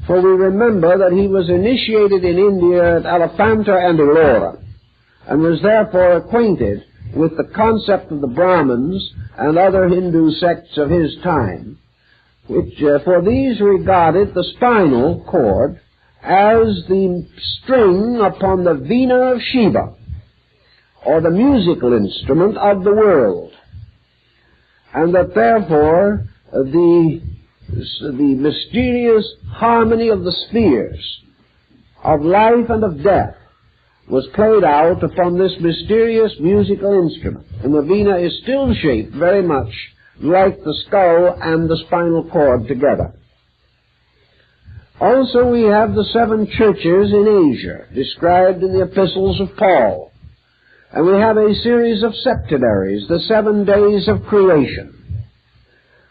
For we remember that he was initiated in India at Elephanta and Ellora, and was therefore acquainted with the concept of the Brahmins and other Hindu sects of his time, which for these regarded the spinal cord as the string upon the veena of Shiva, or the musical instrument of the world, and that therefore the mysterious harmony of the spheres of life and of death was played out upon this mysterious musical instrument, and the veena is still shaped very much like the skull and the spinal cord together. Also, we have the 7 churches in Asia, described in the epistles of Paul. And we have a series of septenaries, the 7 days of creation,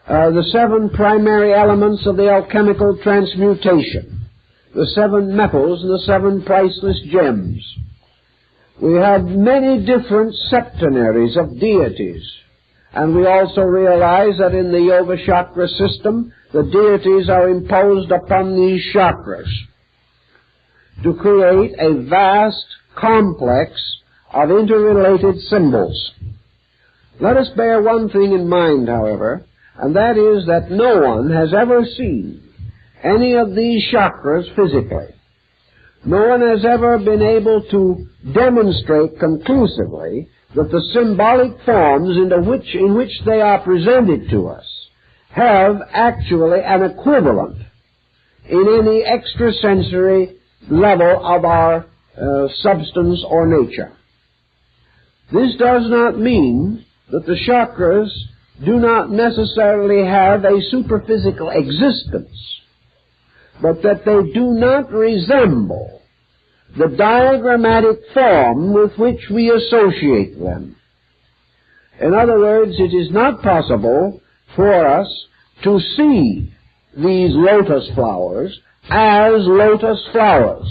the 7 primary elements of the alchemical transmutation, the 7 metals and the 7 priceless gems. We have many different septenaries of deities, and we also realize that in the Yoga Chakra system, the deities are imposed upon these chakras to create a vast complex of interrelated symbols. Let us bear one thing in mind, however, and that is that no one has ever seen any of these chakras physically. No one has ever been able to demonstrate conclusively that the symbolic forms in which they are presented to us have actually an equivalent in any extrasensory level of our substance or nature. This does not mean that the chakras do not necessarily have a superphysical existence, but that they do not resemble the diagrammatic form with which we associate them. In other words, it is not possible for us to see these lotus flowers as lotus flowers.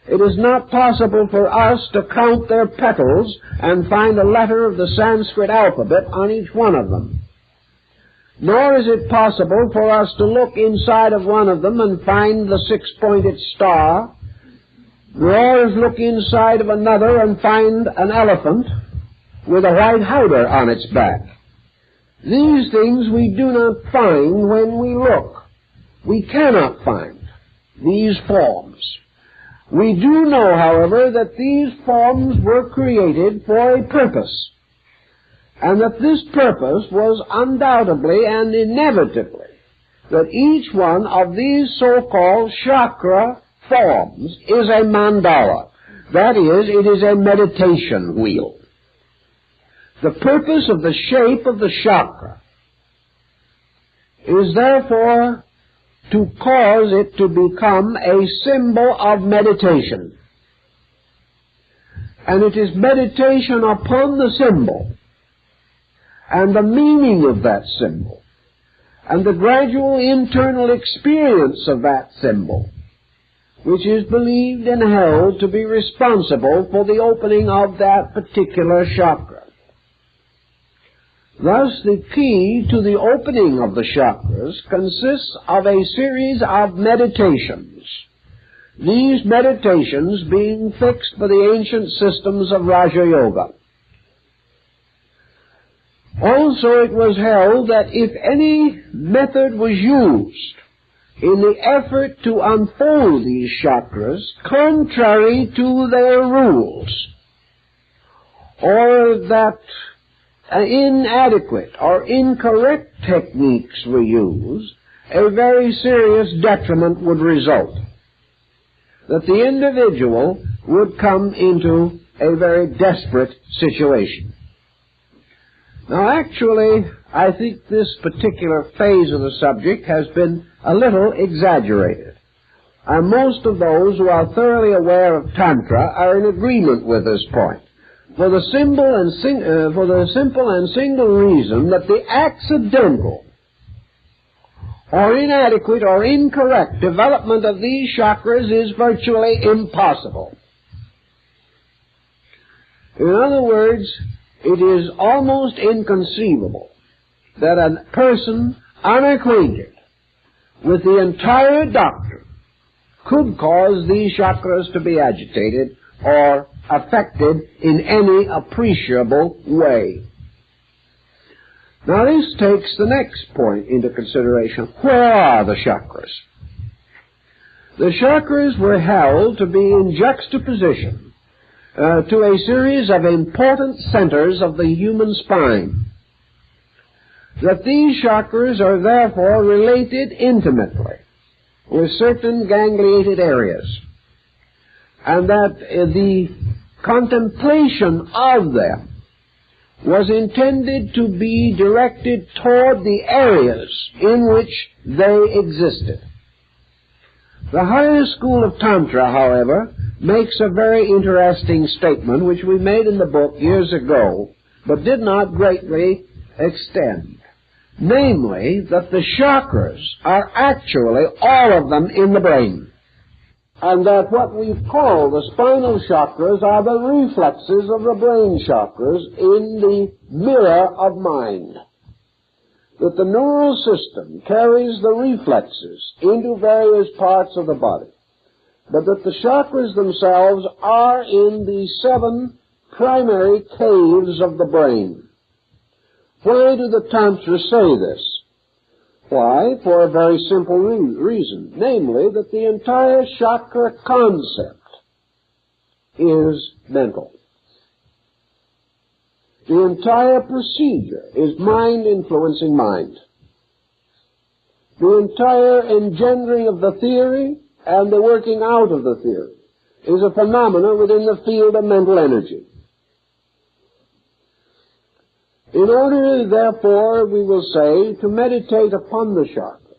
It is not possible for us to count their petals and find a letter of the Sanskrit alphabet on each one of them. Nor is it possible for us to look inside of one of them and find the six-pointed star, nor is look inside of another and find an elephant with a white howdah on its back. These things we do not find when we look. We cannot find these forms. We do know, however, that these forms were created for a purpose, and that this purpose was undoubtedly and inevitably that each one of these so-called chakra forms is a mandala. That is, it is a meditation wheel. The purpose of the shape of the chakra is therefore to cause it to become a symbol of meditation. And it is meditation upon the symbol and the meaning of that symbol and the gradual internal experience of that symbol which is believed and held to be responsible for the opening of that particular chakra. Thus, the key to the opening of the chakras consists of a series of meditations, these meditations being fixed by the ancient systems of Raja Yoga. Also, it was held that if any method was used in the effort to unfold these chakras contrary to their rules, or that inadequate or incorrect techniques were used, a very serious detriment would result. That the individual would come into a very desperate situation. Now, actually, I think this particular phase of the subject has been a little exaggerated. And most of those who are thoroughly aware of Tantra are in agreement with this point. For the simple and single reason that the accidental or inadequate or incorrect development of these chakras is virtually impossible. In other words, it is almost inconceivable that a person unacquainted with the entire doctrine could cause these chakras to be agitated or affected in any appreciable way. Now this takes the next point into consideration. Where are the chakras? The chakras were held to be in juxtaposition to a series of important centers of the human spine. That these chakras are therefore related intimately with certain gangliated areas, and that the contemplation of them was intended to be directed toward the areas in which they existed. The higher school of Tantra, however, makes a very interesting statement which we made in the book years ago, but did not greatly extend. Namely, that the chakras are actually all of them in the brain. And that what we call the spinal chakras are the reflexes of the brain chakras in the mirror of mind. That the neural system carries the reflexes into various parts of the body, but that the chakras themselves are in the 7 primary caves of the brain. Why do the Tantra say this? Why? For a very simple reason, namely that the entire chakra concept is mental. The entire procedure is mind influencing mind. The entire engendering of the theory and the working out of the theory is a phenomenon within the field of mental energy. In order, therefore, we will say, to meditate upon the chakra,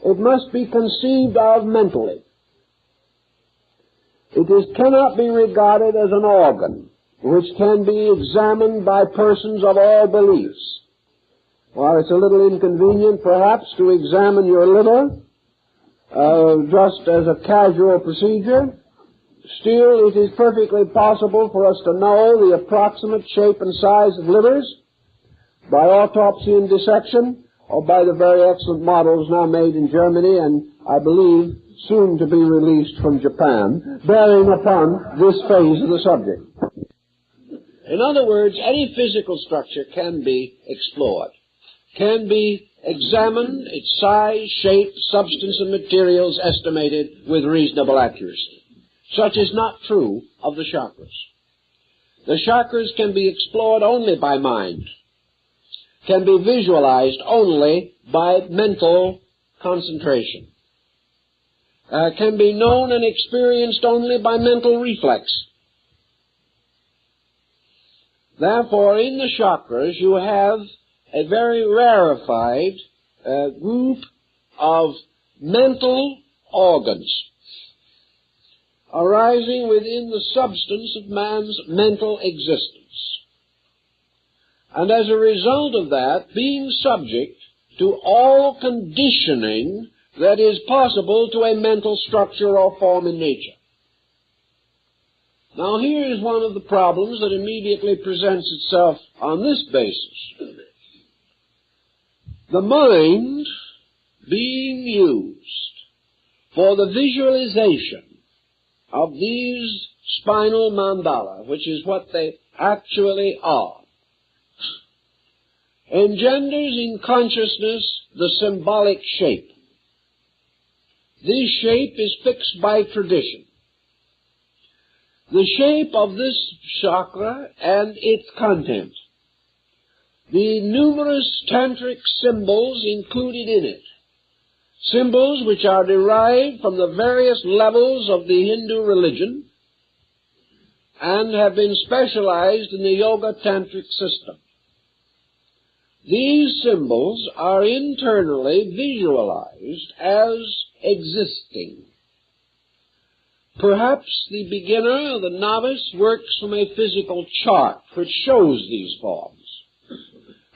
it must be conceived of mentally. It cannot be regarded as an organ which can be examined by persons of all beliefs. While it's a little inconvenient, perhaps, to examine your liver just as a casual procedure, still it is perfectly possible for us to know the approximate shape and size of livers by autopsy and dissection, or by the very excellent models now made in Germany and, I believe, soon to be released from Japan, bearing upon this phase of the subject. In other words, any physical structure can be explored, can be examined, its size, shape, substance, and materials estimated with reasonable accuracy. Such is not true of the chakras. The chakras can be explored only by mind, can be visualized only by mental concentration, can be known and experienced only by mental reflex. Therefore, in the chakras, you have a very rarefied group of mental organs arising within the substance of man's mental existence. And as a result of that, being subject to all conditioning that is possible to a mental structure or form in nature. Now here is one of the problems that immediately presents itself on this basis. The mind being used for the visualization of these spinal mandala, which is what they actually are, engenders in consciousness the symbolic shape. This shape is fixed by tradition. The shape of this chakra and its content, the numerous tantric symbols included in it, symbols which are derived from the various levels of the Hindu religion and have been specialized in the yoga tantric system. These symbols are internally visualized as existing. Perhaps the beginner or the novice works from a physical chart which shows these forms,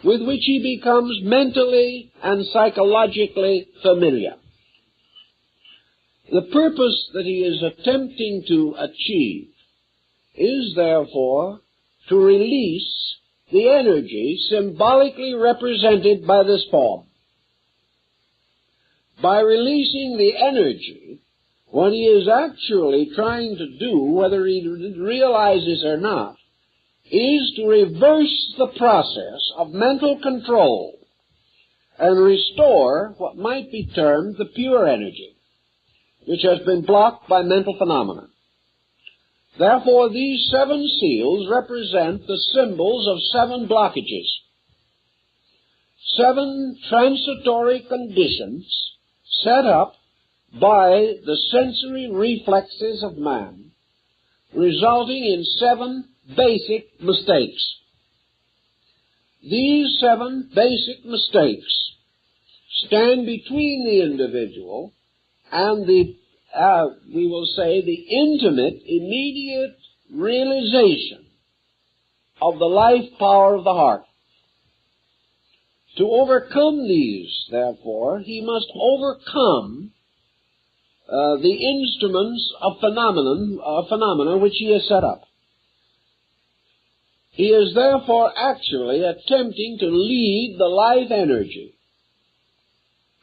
with which he becomes mentally and psychologically familiar. The purpose that he is attempting to achieve is, therefore, to release the energy symbolically represented by this form. By releasing the energy, what he is actually trying to do, whether he realizes or not, is to reverse the process of mental control and restore what might be termed the pure energy, which has been blocked by mental phenomena. Therefore, these 7 seals represent the symbols of 7 blockages, 7 transitory conditions set up by the sensory reflexes of man, resulting in 7 basic mistakes. These 7 basic mistakes stand between the individual and the we will say, the intimate, immediate realization of the life power of the heart. To overcome these, therefore, he must overcome the instruments of phenomena which he has set up. He is therefore actually attempting to lead the life energy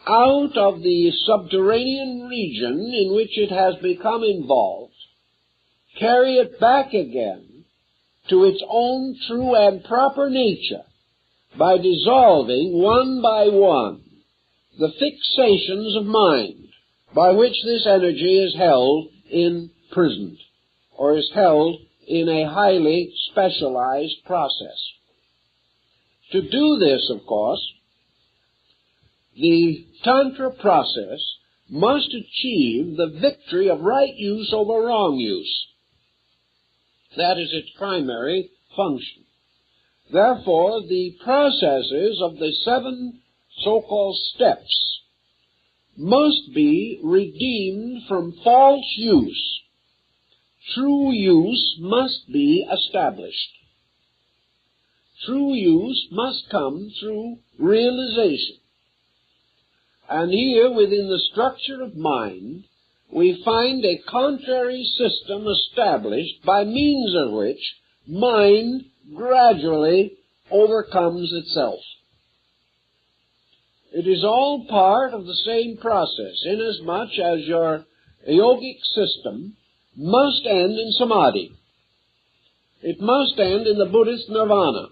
out of the subterranean region in which it has become involved, carry it back again to its own true and proper nature by dissolving one by one the fixations of mind by which this energy is held imprisoned or is held in a highly specialized process. To do this, of course, the Tantra process must achieve the victory of right use over wrong use. That is its primary function. Therefore, the processes of the 7 so-called steps must be redeemed from false use. True use must be established. True use must come through realization. And here, within the structure of mind, we find a contrary system established by means of which mind gradually overcomes itself. It is all part of the same process, inasmuch as your yogic system must end in samadhi. It must end in the Buddhist nirvana.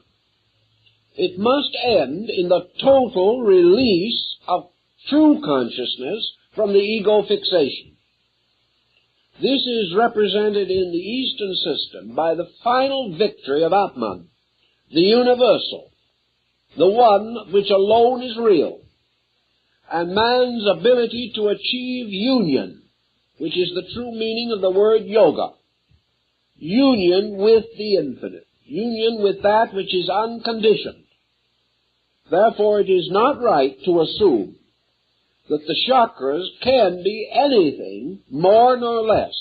It must end in the total release of true consciousness from the ego fixation. This is represented in the Eastern system by the final victory of Atman, the universal, the one which alone is real, and man's ability to achieve union, which is the true meaning of the word yoga. Union with the infinite, union with that which is unconditioned. Therefore, it is not right to assume that the chakras can be anything more nor less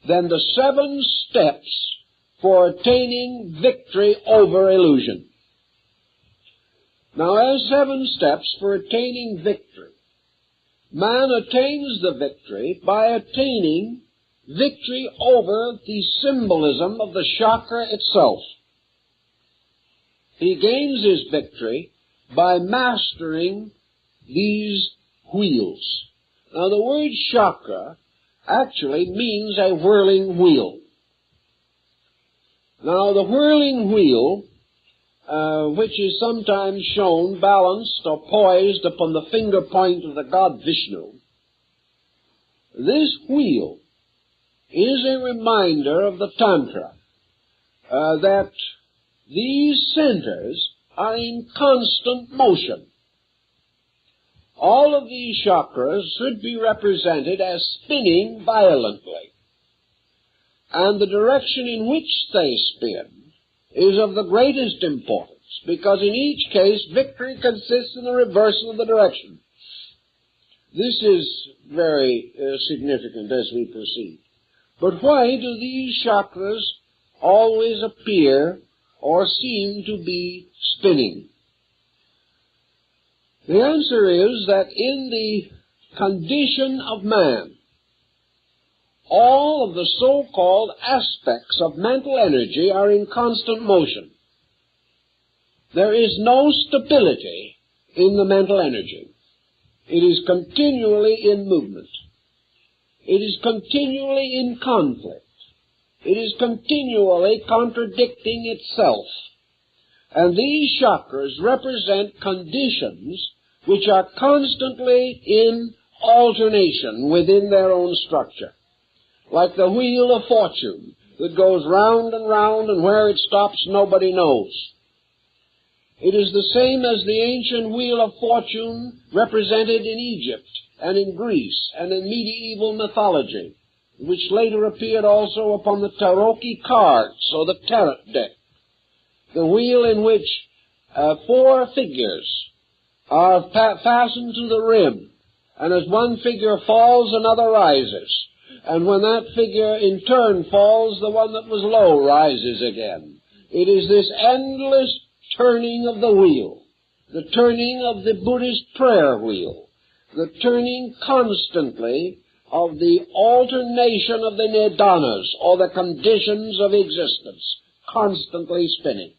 than the 7 steps for attaining victory over illusion. Now, as 7 steps for attaining victory, man attains the victory by attaining victory over the symbolism of the chakra itself. He gains his victory by mastering these wheels. Now, the word chakra actually means a whirling wheel. Now, the whirling wheel, which is sometimes shown balanced or poised upon the finger point of the god Vishnu, this wheel is a reminder of the Tantra that these centers are in constant motion. All of these chakras should be represented as spinning violently, and the direction in which they spin is of the greatest importance, because in each case victory consists in the reversal of the direction. This is very significant as we proceed. But why do these chakras always appear or seem to be spinning? The answer is that in the condition of man, all of the so-called aspects of mental energy are in constant motion. There is no stability in the mental energy. It is continually in movement. It is continually in conflict. It is continually contradicting itself. And these chakras represent conditions which are constantly in alternation within their own structure. Like the wheel of fortune that goes round, and where it stops nobody knows. It is the same as the ancient wheel of fortune represented in Egypt and in Greece and in medieval mythology, which later appeared also upon the tarot cards or the tarot deck. The wheel in which 4 figures are fastened to the rim, and as one figure falls, another rises. And when that figure in turn falls, the one that was low rises again. It is this endless turning of the wheel, the turning of the Buddhist prayer wheel, the turning constantly of the alternation of the nidanas, or the conditions of existence, constantly spinning.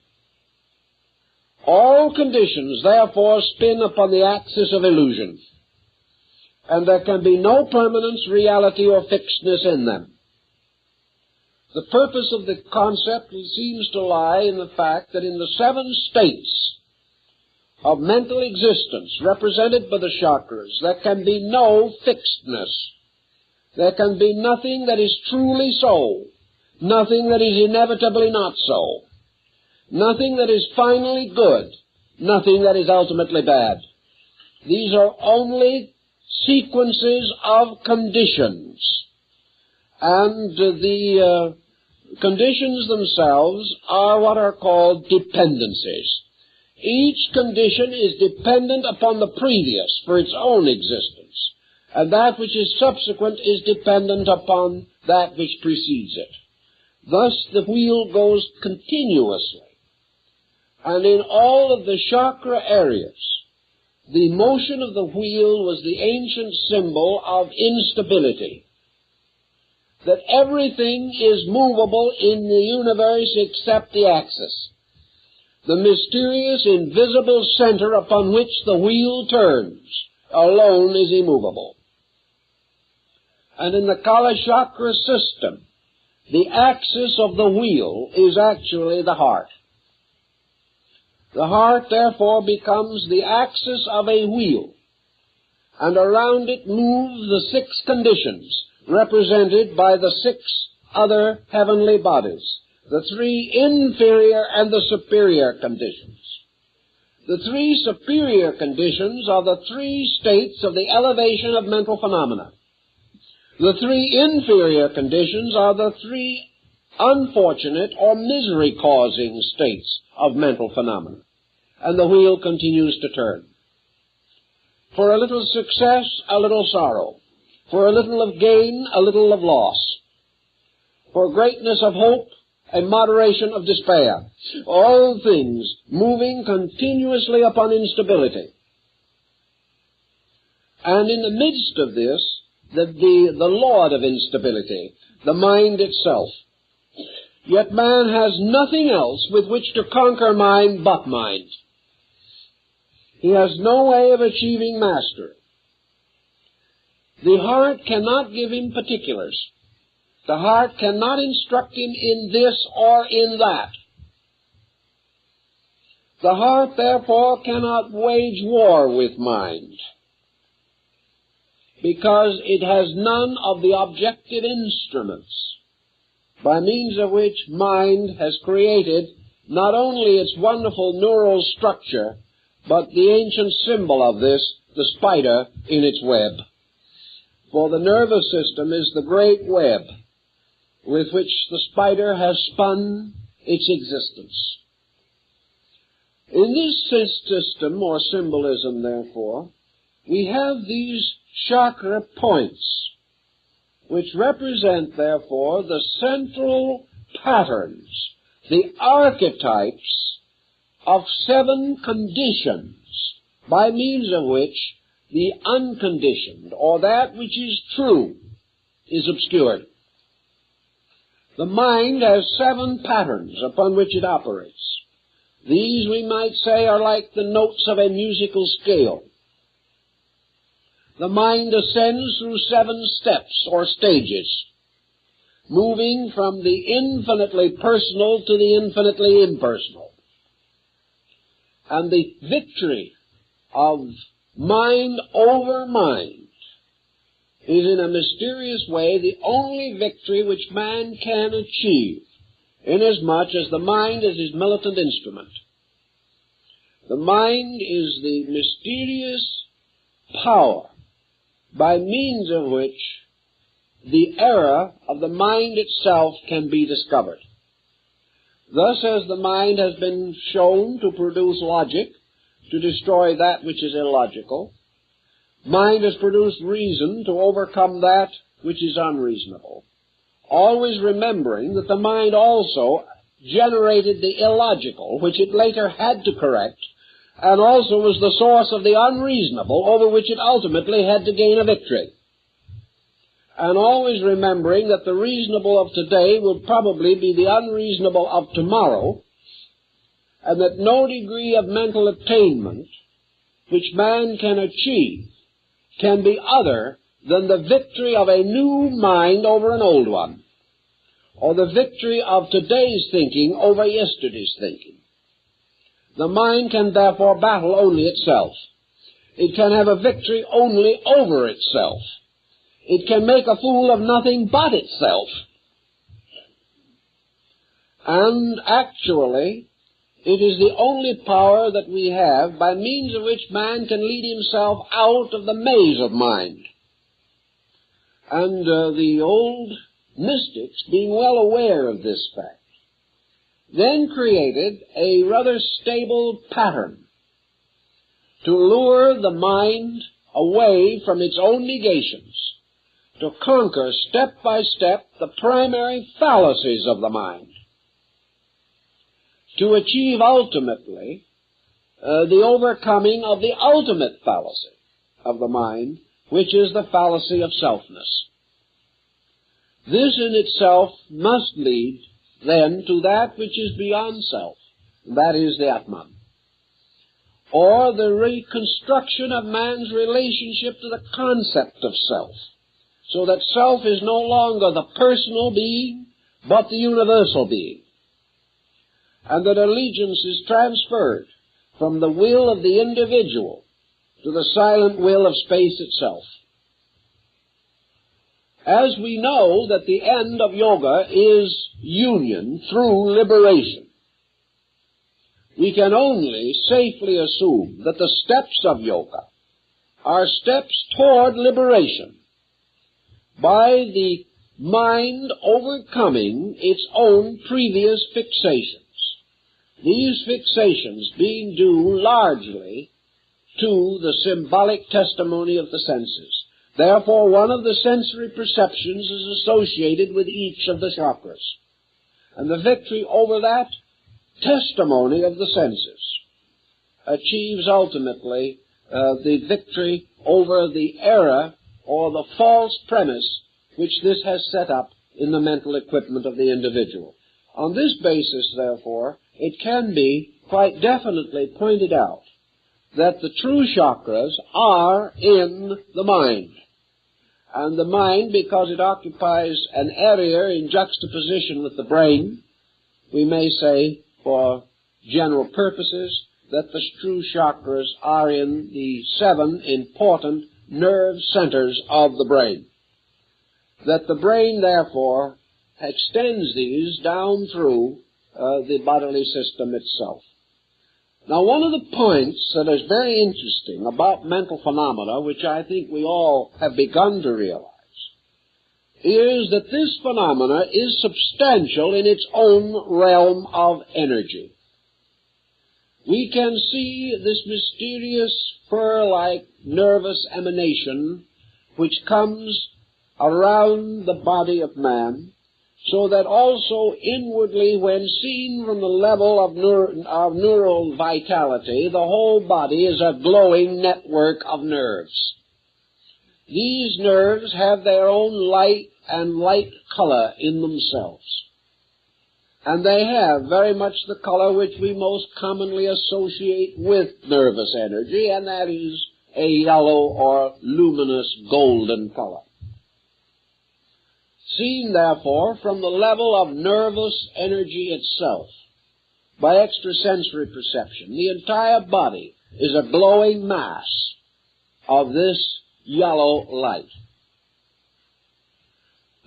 All conditions, therefore, spin upon the axis of illusion, and there can be no permanence, reality, or fixedness in them. The purpose of the concept seems to lie in the fact that in the 7 states of mental existence represented by the chakras, there can be no fixedness. There can be nothing that is truly so, nothing that is inevitably not so, nothing that is finally good, nothing that is ultimately bad. These are only sequences of conditions. And the conditions themselves are what are called dependencies. Each condition is dependent upon the previous for its own existence, and that which is subsequent is dependent upon that which precedes it. Thus the wheel goes continuously. And in all of the chakra areas, the motion of the wheel was the ancient symbol of instability. That everything is movable in the universe except the axis. The mysterious, invisible center upon which the wheel turns alone is immovable. And in the Kala Chakra system, the axis of the wheel is actually the heart. The heart, therefore, becomes the axis of a wheel, and around it move the 6 conditions represented by the 6 other heavenly bodies, the 3 inferior and the superior conditions. The 3 superior conditions are the 3 states of the elevation of mental phenomena. The 3 inferior conditions are the 3 unfortunate or misery-causing states of mental phenomena. And the wheel continues to turn. For a little success, a little sorrow. For a little of gain, a little of loss. For greatness of hope, a moderation of despair. All things moving continuously upon instability. And in the midst of this, the lord of instability, the mind itself. Yet man has nothing else with which to conquer mind but mind. He has no way of achieving mastery. The heart cannot give him particulars. The heart cannot instruct him in this or in that. The heart, therefore, cannot wage war with mind, because it has none of the objective instruments by means of which mind has created not only its wonderful neural structure, but the ancient symbol of this, the spider in its web. For the nervous system is the great web with which the spider has spun its existence. In this system, or symbolism, therefore, we have these chakra points, which represent, therefore, the central patterns, the archetypes of 7 conditions, by means of which the unconditioned, or that which is true, is obscured. The mind has 7 patterns upon which it operates. These, we might say, are like the notes of a musical scale. The mind ascends through 7 steps or stages, moving from the infinitely personal to the infinitely impersonal. And the victory of mind over mind is in a mysterious way the only victory which man can achieve, inasmuch as the mind is his militant instrument. The mind is the mysterious power by means of which the error of the mind itself can be discovered. Thus, as the mind has been shown to produce logic, to destroy that which is illogical, mind has produced reason to overcome that which is unreasonable, always remembering that the mind also generated the illogical, which it later had to correct, and also was the source of the unreasonable, over which it ultimately had to gain a victory. And always remembering that the reasonable of today will probably be the unreasonable of tomorrow, and that no degree of mental attainment which man can achieve can be other than the victory of a new mind over an old one, or the victory of today's thinking over yesterday's thinking. The mind can therefore battle only itself. It can have a victory only over itself. It can make a fool of nothing but itself. And actually, It is the only power that we have by means of which man can lead himself out of the maze of mind. And the old mystics, being well aware of this fact, then created a rather stable pattern to lure the mind away from its own negations, to conquer step by step the primary fallacies of the mind, to achieve ultimately the overcoming of the ultimate fallacy of the mind, which is the fallacy of selfness. This in itself must lead then to that which is beyond self, that is the Atman, or the reconstruction of man's relationship to the concept of self, so that self is no longer the personal being, but the universal being, and that allegiance is transferred from the will of the individual to the silent will of space itself. As we know that the end of yoga is union through liberation, we can only safely assume that the steps of yoga are steps toward liberation by the mind overcoming its own previous fixations. These fixations being due largely to the symbolic testimony of the senses. Therefore, one of the sensory perceptions is associated with each of the chakras. And the victory over that testimony of the senses achieves ultimately the victory over the error or the false premise which this has set up in the mental equipment of the individual. On this basis, therefore, it can be quite definitely pointed out that the true chakras are in the mind. And the mind, because it occupies an area in juxtaposition with the brain, we may say, for general purposes, that the true chakras are in the 7 important nerve centers of the brain. That the brain, therefore, extends these down through the bodily system itself. Now, one of the points that is very interesting about mental phenomena, which I think we all have begun to realize, is that this phenomena is substantial in its own realm of energy. We can see this mysterious fur-like nervous emanation which comes around the body of man, so that also inwardly, when seen from the level of neural vitality, the whole body is a glowing network of nerves. These nerves have their own light and light color in themselves. And they have very much the color which we most commonly associate with nervous energy, and that is a yellow or luminous golden color. Seen, therefore, from the level of nervous energy itself, by extrasensory perception, the entire body is a glowing mass of this yellow light.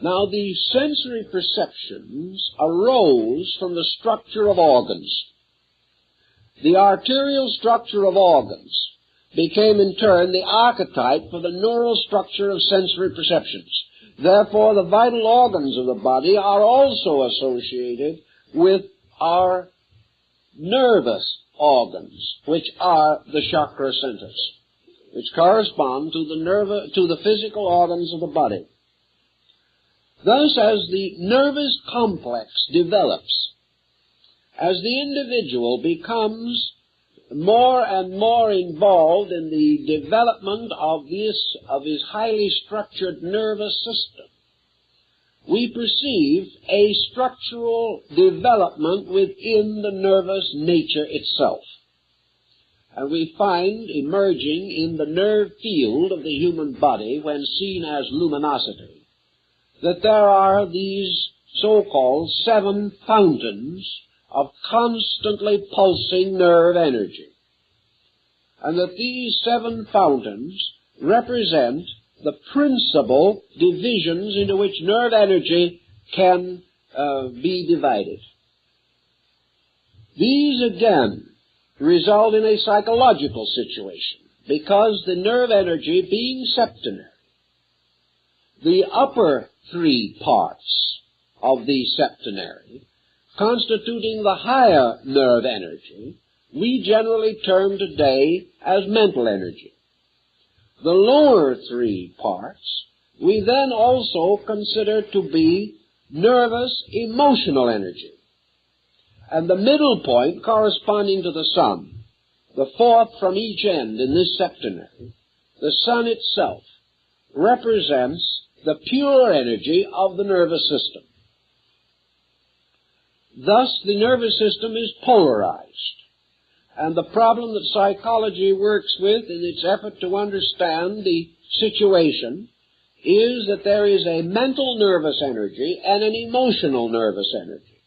Now, the sensory perceptions arose from the structure of organs. The arterial structure of organs became in turn the archetype for the neural structure of sensory perceptions. Therefore, the vital organs of the body are also associated with our nervous organs, which are the chakra centers, which correspond to the physical organs of the body. Thus, as the nervous complex develops, as the individual becomes more and more involved in the development of his highly structured nervous system, we perceive a structural development within the nervous nature itself. And we find emerging in the nerve field of the human body, when seen as luminosity, that there are these so-called 7 fountains of constantly pulsing nerve energy, and that these 7 fountains represent the principal divisions into which nerve energy can be divided. These again result in a psychological situation, because the nerve energy being septenary, the upper three parts of the septenary, constituting the higher nerve energy, we generally term today as mental energy. The lower three parts we then also consider to be nervous emotional energy. And the middle point corresponding to the sun, the fourth from each end in this septenary, the sun itself, represents the pure energy of the nervous system. Thus, the nervous system is polarized. And the problem that psychology works with in its effort to understand the situation is that there is a mental nervous energy and an emotional nervous energy.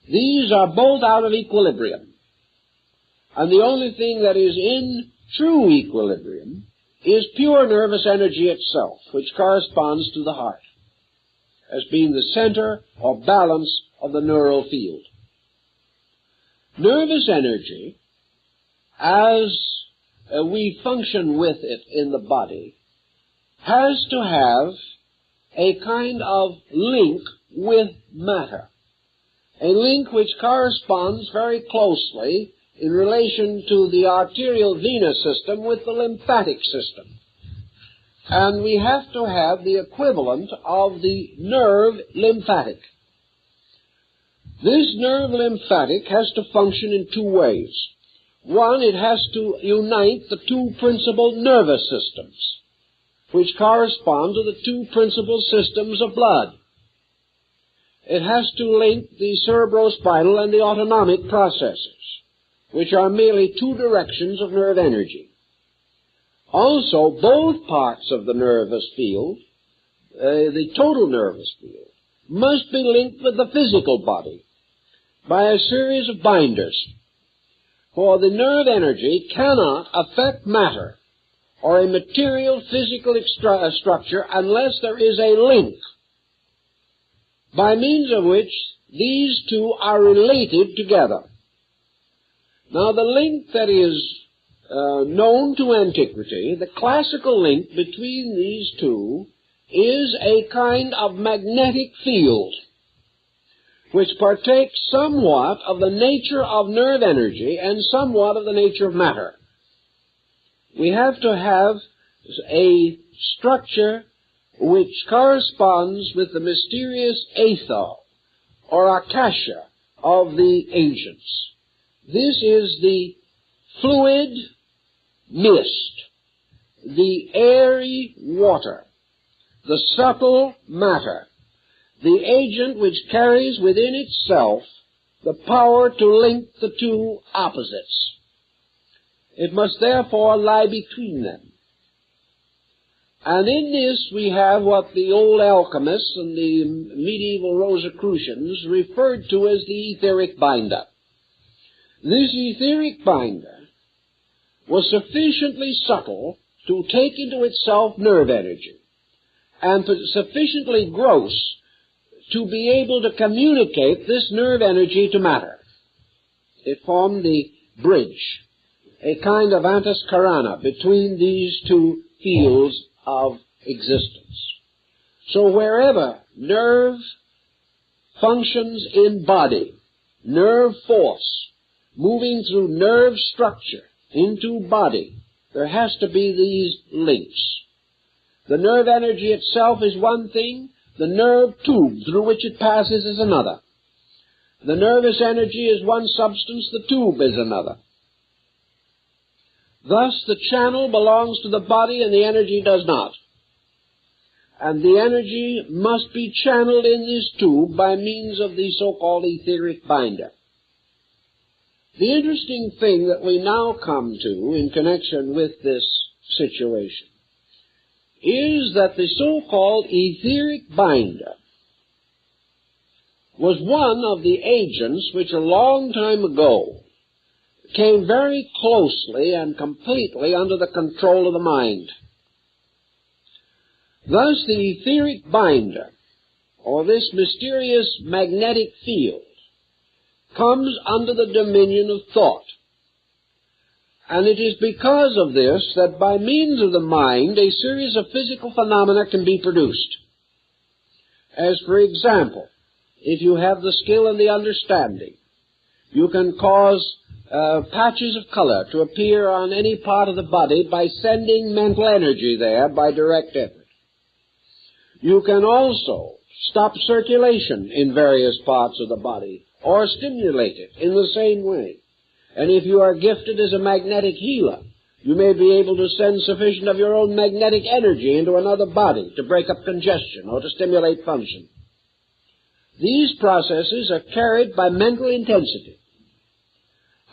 These are both out of equilibrium. And the only thing that is in true equilibrium is pure nervous energy itself, which corresponds to the heart, as being the center or balance of the neural field. Nervous energy, as we function with it in the body, has to have a kind of link with matter, a link which corresponds very closely in relation to the arterial venous system with the lymphatic system. And we have to have the equivalent of the nerve lymphatic. This nerve lymphatic has to function in two ways. One, it has to unite the two principal nervous systems, which correspond to the two principal systems of blood. It has to link the cerebrospinal and the autonomic processes, which are merely two directions of nerve energy. Also, both parts of the nervous field, the total nervous field, must be linked with the physical body by a series of binders. For the nerve energy cannot affect matter or a material physical structure unless there is a link by means of which these two are related together. Now, the link that is known to antiquity, the classical link between these two, is a kind of magnetic field which partakes somewhat of the nature of nerve energy and somewhat of the nature of matter. We have to have a structure which corresponds with the mysterious ether or akasha of the ancients. This is the fluid mist, the airy water, the subtle matter, the agent which carries within itself the power to link the two opposites. It must therefore lie between them. And in this we have what the old alchemists and the medieval Rosicrucians referred to as the etheric binder. This etheric binder was sufficiently subtle to take into itself nerve energy, and sufficiently gross to be able to communicate this nerve energy to matter. It formed the bridge, a kind of antis carana between these two fields of existence. So wherever nerve functions in body, nerve force, moving through nerve structure into body, there has to be these links. The nerve energy itself is one thing, the nerve tube through which it passes is another. The nervous energy is one substance, the tube is another. Thus, the channel belongs to the body and the energy does not. And the energy must be channeled in this tube by means of the so-called etheric binder. The interesting thing that we now come to in connection with this situation is that the so-called etheric binder was one of the agents which a long time ago came very closely and completely under the control of the mind. Thus, the etheric binder, or this mysterious magnetic field, comes under the dominion of thought. And it is because of this that by means of the mind a series of physical phenomena can be produced. As for example, if you have the skill and the understanding, you can cause patches of color to appear on any part of the body by sending mental energy there by direct effort. You can also stop circulation in various parts of the body or stimulate it in the same way. And if you are gifted as a magnetic healer, you may be able to send sufficient of your own magnetic energy into another body to break up congestion or to stimulate function. These processes are carried by mental intensity.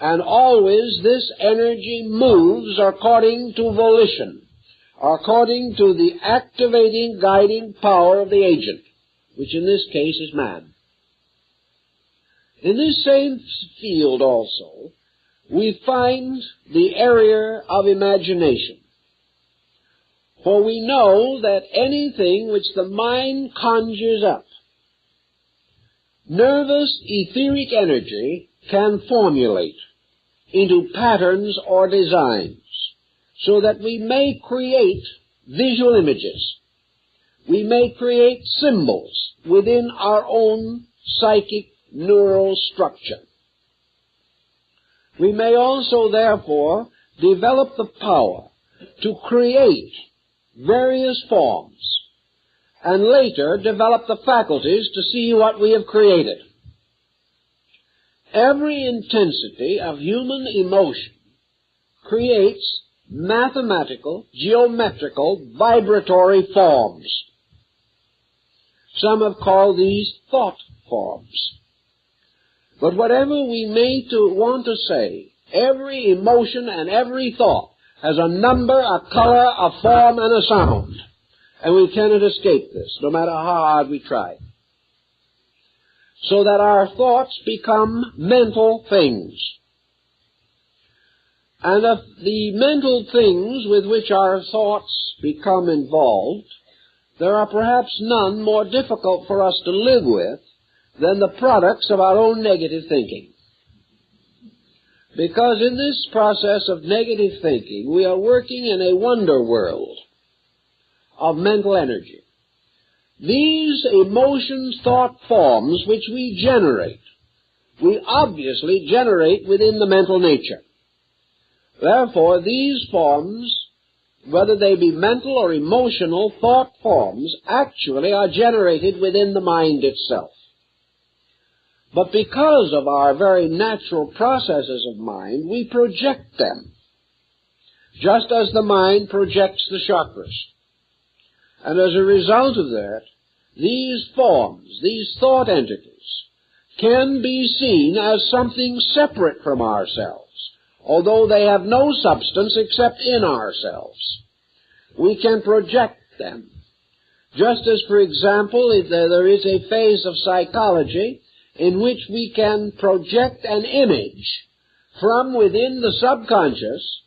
And always this energy moves according to volition, according to the activating, guiding power of the agent, which in this case is man. In this same field also, we find the area of imagination. For we know that anything which the mind conjures up, nervous etheric energy can formulate into patterns or designs, so that we may create visual images. We may create symbols within our own psychic neural structure. We may also, therefore, develop the power to create various forms, and later develop the faculties to see what we have created. Every intensity of human emotion creates mathematical, geometrical, vibratory forms. Some have called these thought forms. But whatever we may want to say, every emotion and every thought has a number, a color, a form, and a sound. And we cannot escape this, no matter how hard we try. So that our thoughts become mental things. And of the mental things with which our thoughts become involved, there are perhaps none more difficult for us to live with than the products of our own negative thinking. Because in this process of negative thinking, we are working in a wonder world of mental energy. These emotions, thought forms which we generate, we obviously generate within the mental nature. Therefore, these forms, whether they be mental or emotional thought forms, actually are generated within the mind itself. But because of our very natural processes of mind, we project them, just as the mind projects the chakras. And as a result of that, these forms, these thought entities, can be seen as something separate from ourselves, although they have no substance except in ourselves. We can project them. Just as, for example, there is a phase of psychology in which we can project an image from within the subconscious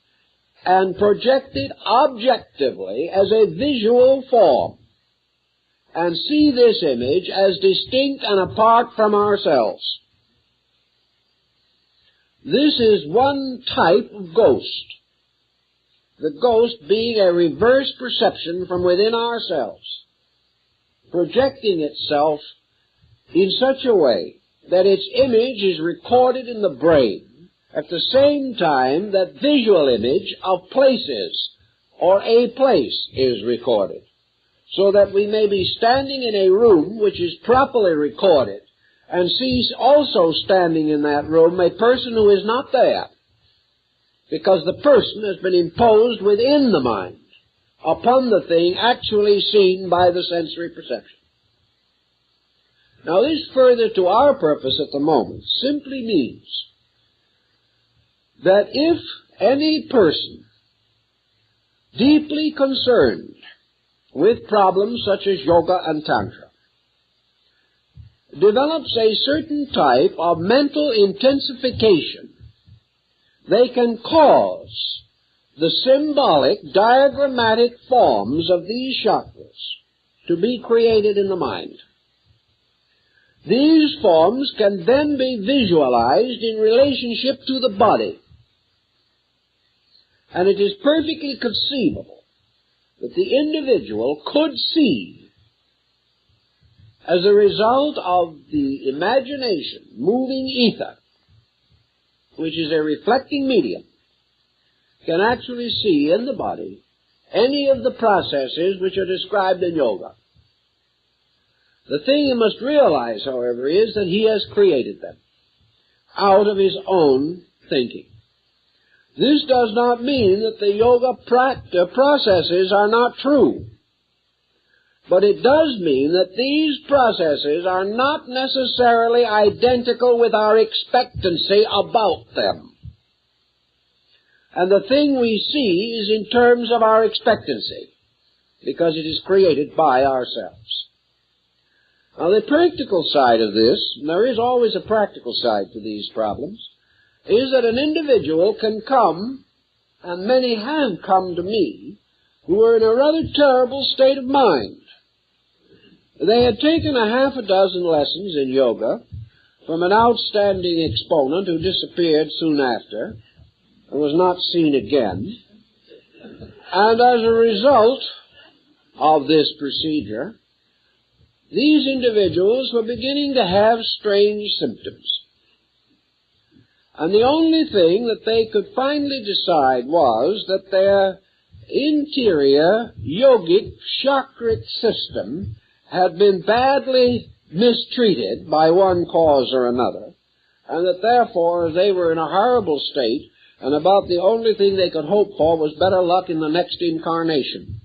and project it objectively as a visual form, and see this image as distinct and apart from ourselves. This is one type of ghost, the ghost being a reverse perception from within ourselves, projecting itself in such a way that its image is recorded in the brain at the same time that visual image of places or a place is recorded, so that we may be standing in a room which is properly recorded and sees also standing in that room a person who is not there, because the person has been imposed within the mind upon the thing actually seen by the sensory perception. Now, this further to our purpose at the moment simply means that if any person deeply concerned with problems such as yoga and tantra develops a certain type of mental intensification, they can cause the symbolic, diagrammatic forms of these chakras to be created in the mind. these forms can then be visualized in relationship to the body. And it is perfectly conceivable that the individual could see, as a result of the imagination, moving ether, which is a reflecting medium, can actually see in the body any of the processes which are described in yoga. The thing you must realize, however, is that he has created them out of his own thinking. This does not mean that the yoga processes are not true, but it does mean that these processes are not necessarily identical with our expectancy about them. And the thing we see is in terms of our expectancy, because it is created by ourselves. Now, the practical side of this, and there is always a practical side to these problems, is that an individual can come, and many have come to me, who are in a rather terrible state of mind. They had taken a half a dozen lessons in yoga from an outstanding exponent who disappeared soon after and was not seen again. And as a result of this procedure, these individuals were beginning to have strange symptoms. And the only thing that they could finally decide was that their interior yogic chakric system had been badly mistreated by one cause or another, and that therefore they were in a horrible state, and about the only thing they could hope for was better luck in the next incarnation.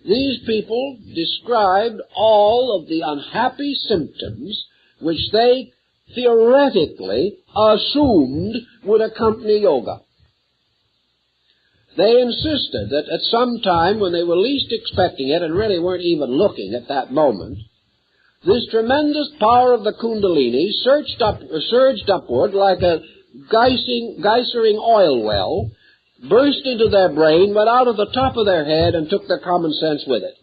These people described all of the unhappy symptoms which they theoretically assumed would accompany yoga. They insisted that at some time when they were least expecting it and really weren't even looking at that moment, this tremendous power of the Kundalini surged upward like a geysering oil well, burst into their brain, went out of the top of their head, and took their common sense with it.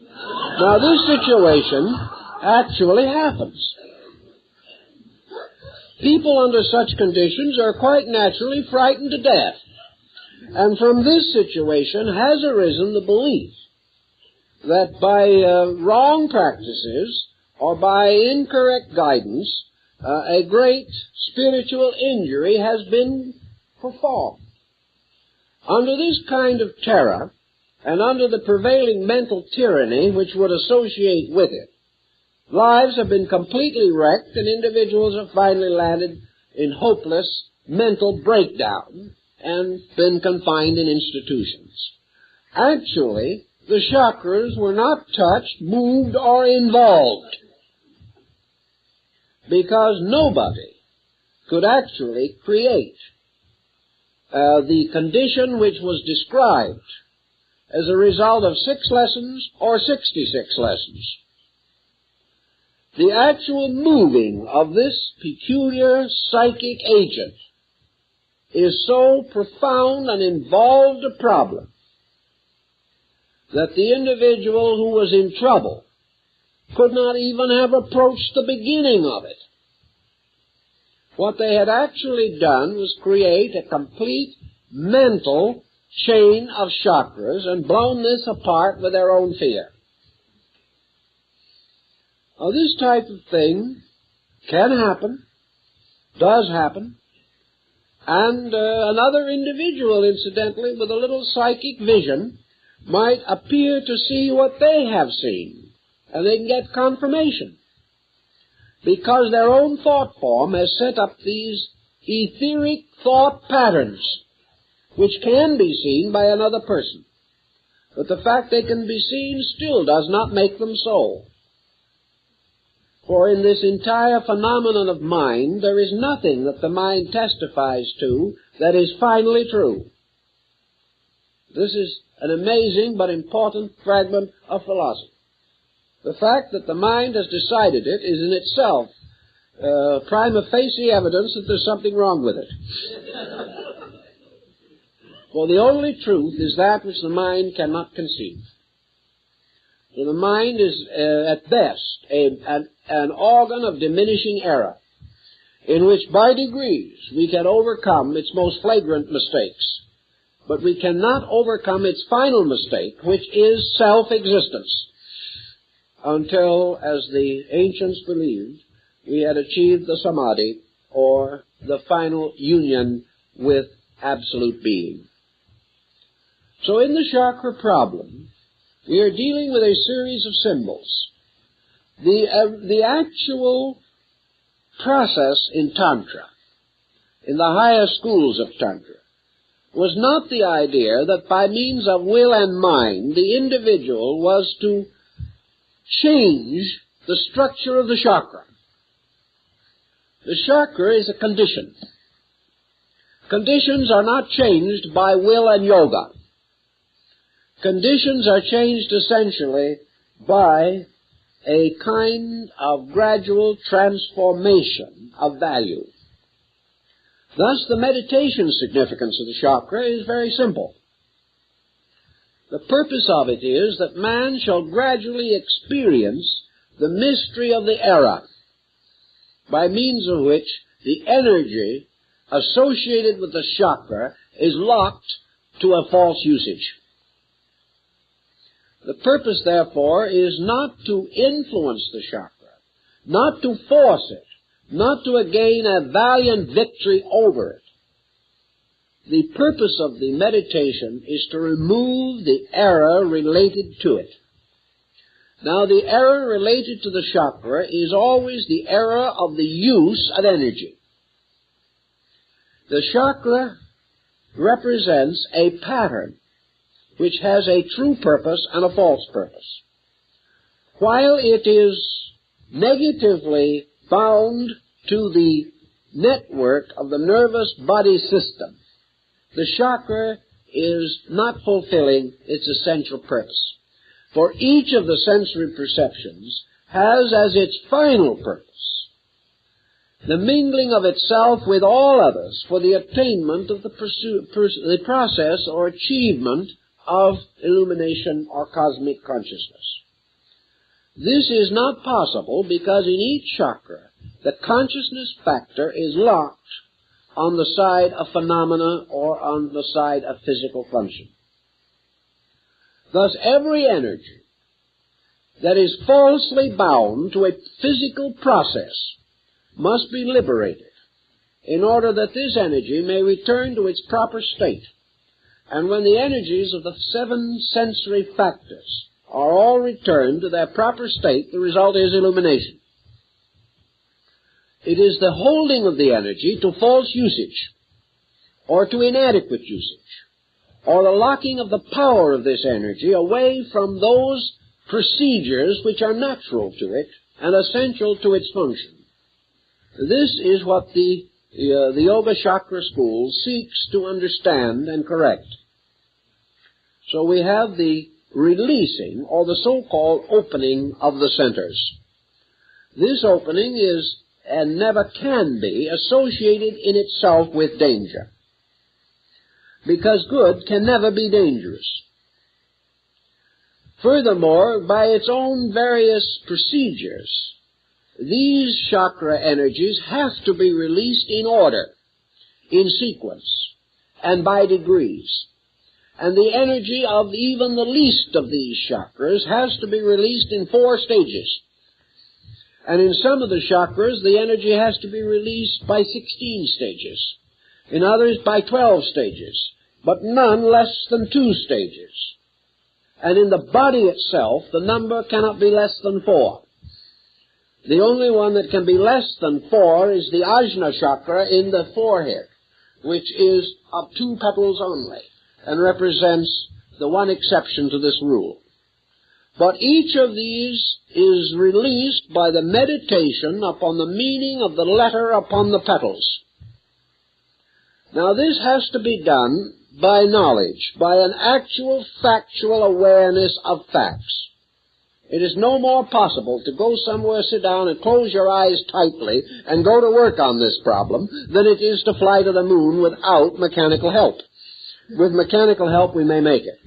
Now, this situation actually happens. People under such conditions are quite naturally frightened to death. And from this situation has arisen the belief that by wrong practices or by incorrect guidance, a great spiritual injury has been performed. Under this kind of terror, and under the prevailing mental tyranny which would associate with it, lives have been completely wrecked and individuals have finally landed in hopeless mental breakdown and been confined in institutions. Actually, the chakras were not touched, moved, or involved, because nobody could actually create the condition which was described as a result of 6 lessons or 66 lessons. The actual moving of this peculiar psychic agent is so profound and involved a problem that the individual who was in trouble could not even have approached the beginning of it. What they had actually done was create a complete mental chain of chakras and blown this apart with their own fear. Now, this type of thing can happen, does happen, and another individual, incidentally, with a little psychic vision, might appear to see what they have seen, and they can get confirmation, because their own thought form has set up these etheric thought patterns, which can be seen by another person. But the fact they can be seen still does not make them so. For in this entire phenomenon of mind, there is nothing that the mind testifies to that is finally true. This is an amazing but important fragment of philosophy. The fact that the mind has decided it is in itself prima facie evidence that there's something wrong with it. For the only truth is that which the mind cannot conceive. So the mind is, at best, an organ of diminishing error, in which by degrees we can overcome its most flagrant mistakes, but we cannot overcome its final mistake, which is self-existence, until, as the ancients believed, we had achieved the samadhi, or the final union with absolute being. So in the chakra problem, we are dealing with a series of symbols. The actual process in Tantra, in the higher schools of Tantra, was not the idea that by means of will and mind, the individual was to change the structure of the chakra. The chakra is a condition. Conditions are not changed by will and yoga. Conditions are changed essentially by a kind of gradual transformation of value. Thus, the meditation significance of the chakra is very simple. The purpose of it is that man shall gradually experience the mystery of the era, by means of which the energy associated with the chakra is locked to a false usage. The purpose, therefore, is not to influence the chakra, not to force it, not to gain a valiant victory over it. The purpose of the meditation is to remove the error related to it. Now, the error related to the chakra is always the error of the use of energy. The chakra represents a pattern which has a true purpose and a false purpose. While it is negatively bound to the network of the nervous body system, the chakra is not fulfilling its essential purpose. For each of the sensory perceptions has as its final purpose the mingling of itself with all others for the attainment of the process or achievement of illumination or cosmic consciousness. This is not possible because in each chakra the consciousness factor is locked on the side of phenomena or on the side of physical function. Thus, every energy that is falsely bound to a physical process must be liberated in order that this energy may return to its proper state. And when the energies of the 7 sensory factors are all returned to their proper state, the result is illumination. It is the holding of the energy to false usage, or to inadequate usage, or the locking of the power of this energy away from those procedures which are natural to it and essential to its function. This is what the Yoga Chakra School seeks to understand and correct. So we have the releasing, or the so-called opening of the centers. This opening is, and never can be, associated in itself with danger, because good can never be dangerous. Furthermore, by its own various procedures, these chakra energies have to be released in order, in sequence, and by degrees. And the energy of even the least of these chakras has to be released in 4 stages. And in some of the chakras, the energy has to be released by 16 stages. In others, by 12 stages, but none less than 2 stages. And in the body itself, the number cannot be less than 4. The only one that can be less than 4 is the Ajna chakra in the forehead, which is of 2 petals only, and represents the one exception to this rule. But each of these is released by the meditation upon the meaning of the letter upon the petals. Now this has to be done by knowledge, by an actual factual awareness of facts. It is no more possible to go somewhere, sit down, and close your eyes tightly and go to work on this problem than it is to fly to the moon without mechanical help. With mechanical help we may make it.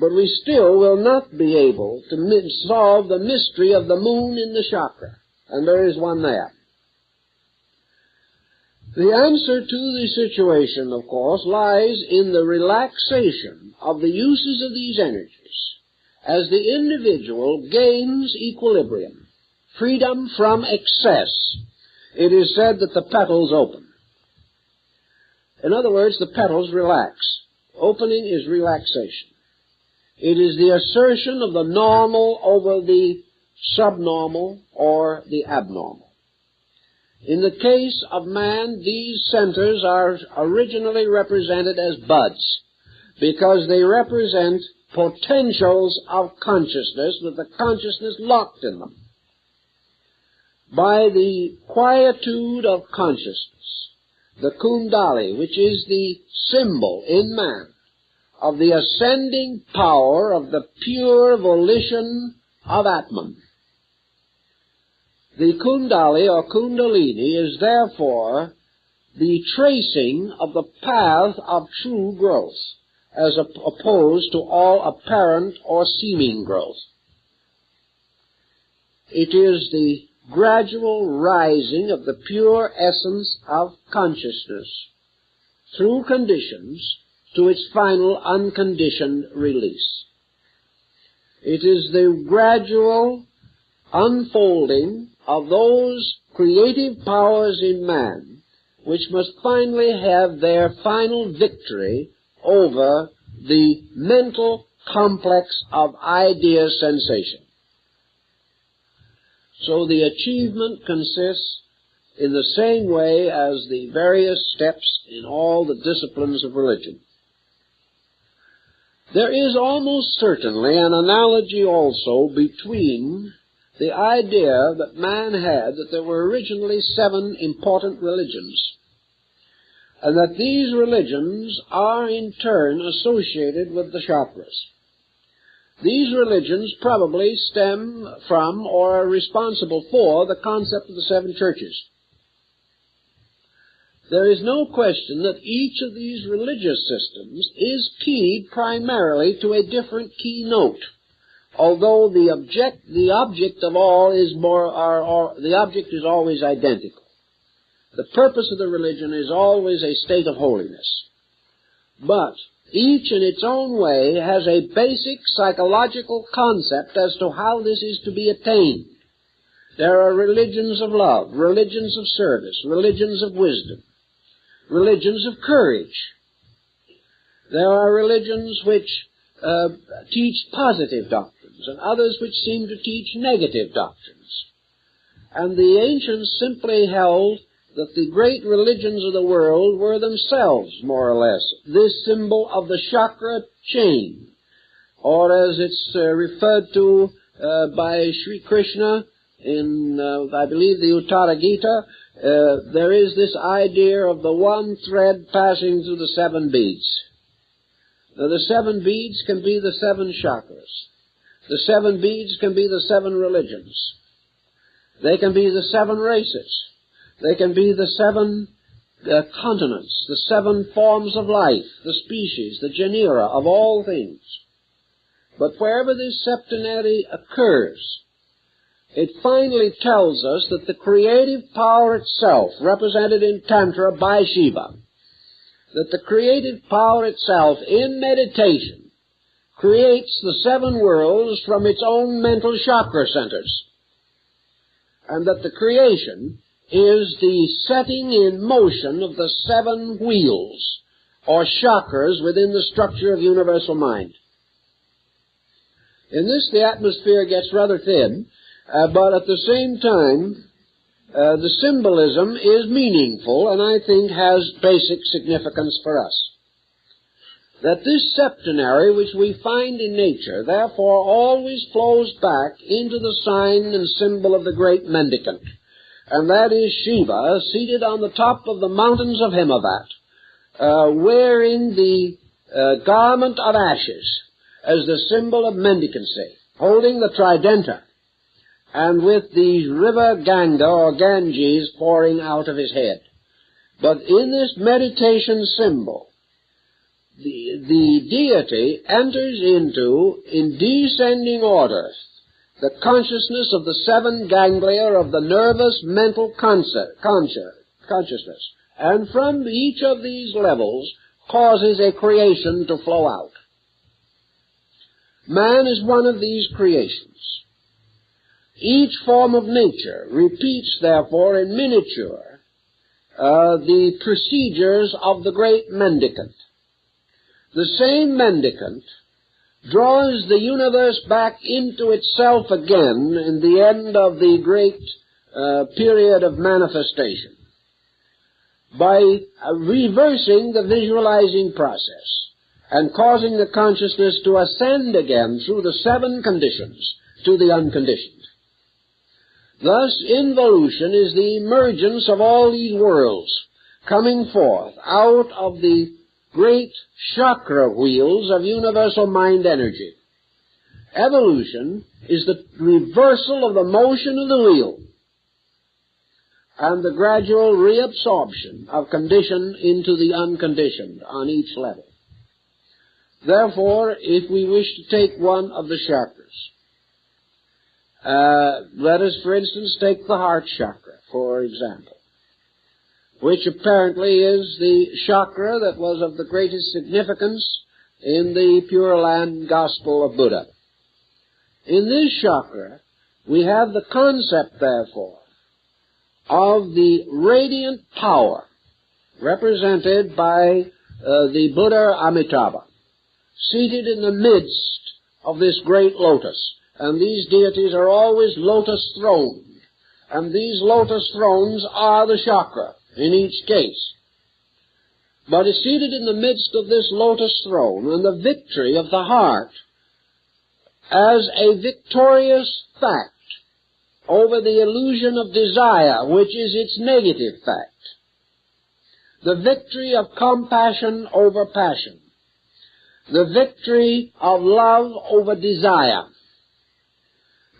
but we still will not be able to solve the mystery of the moon in the chakra. And there is one there. The answer to the situation, of course, lies in the relaxation of the uses of these energies as the individual gains equilibrium, freedom from excess. It is said that the petals open. In other words, the petals relax. Opening is relaxation. It is the assertion of the normal over the subnormal or the abnormal. In the case of man, these centers are originally represented as buds because they represent potentials of consciousness with the consciousness locked in them. By the quietude of consciousness, the Kundalini, which is the symbol in man of the ascending power of the pure volition of Atman. The Kundalini or Kundalini is therefore the tracing of the path of true growth, as opposed to all apparent or seeming growth. It is the gradual rising of the pure essence of consciousness through conditions to its final unconditioned release. It is the gradual unfolding of those creative powers in man which must finally have their final victory over the mental complex of idea sensation. So the achievement consists in the same way as the various steps in all the disciplines of religion. There is almost certainly an analogy also between the idea that man had that there were originally 7 important religions, and that these religions are in turn associated with the chakras. These religions probably stem from or are responsible for the concept of the 7 churches. There is no question that each of these religious systems is keyed primarily to a different key note, although the object of all is the object is always identical. The purpose of the religion is always a state of holiness. But each in its own way has a basic psychological concept as to how this is to be attained. There are religions of love, religions of service, religions of wisdom, religions of courage. There are religions which teach positive doctrines and others which seem to teach negative doctrines. And the ancients simply held that the great religions of the world were themselves, more or less, this symbol of the chakra chain, or as it's referred to by Sri Krishna in, I believe, the Uttara Gita, there is this idea of the one thread passing through the 7 beads. Now, the 7 beads can be the 7 chakras. The 7 beads can be the 7 religions. They can be the 7 races. They can be the 7 continents, the 7 forms of life, the species, the genera of all things. But wherever this septenary occurs, it finally tells us that the creative power itself, represented in Tantra by Shiva, that the creative power itself in meditation creates the 7 worlds from its own mental chakra centers, and that the creation is the setting in motion of the 7 wheels or chakras within the structure of universal mind. In this, the atmosphere gets rather thin, but at the same time, the symbolism is meaningful and I think has basic significance for us. That this septenary which we find in nature, therefore, always flows back into the sign and symbol of the great mendicant, and that is Shiva, seated on the top of the mountains of Himavat, wearing the garment of ashes as the symbol of mendicancy, holding the tridenta, and with the river Ganga or Ganges pouring out of his head. But in this meditation symbol, the deity enters into, in descending order, the consciousness of the seven ganglia of the nervous mental consciousness, and from each of these levels causes a creation to flow out. Man is one of these creations. Each form of nature repeats, therefore, in miniature, the procedures of the great mendicant. The same mendicant draws the universe back into itself again in the end of the great period of manifestation by reversing the visualizing process and causing the consciousness to ascend again through the seven conditions to the unconditioned. Thus, involution is the emergence of all these worlds coming forth out of the great chakra wheels of universal mind energy. Evolution is the reversal of the motion of the wheel and the gradual reabsorption of condition into the unconditioned on each level. Therefore, if we wish to take one of the chakras, let us, for instance, take the heart chakra, for example, which apparently is the chakra that was of the greatest significance in the Pure Land Gospel of Buddha. In this chakra, we have the concept, therefore, of the radiant power represented by the Buddha Amitabha, seated in the midst of this great lotus. And these deities are always lotus-throned. And these lotus thrones are the chakra in each case. But is seated in the midst of this lotus throne, and the victory of the heart as a victorious fact over the illusion of desire, which is its negative fact. The victory of compassion over passion. The victory of love over desire.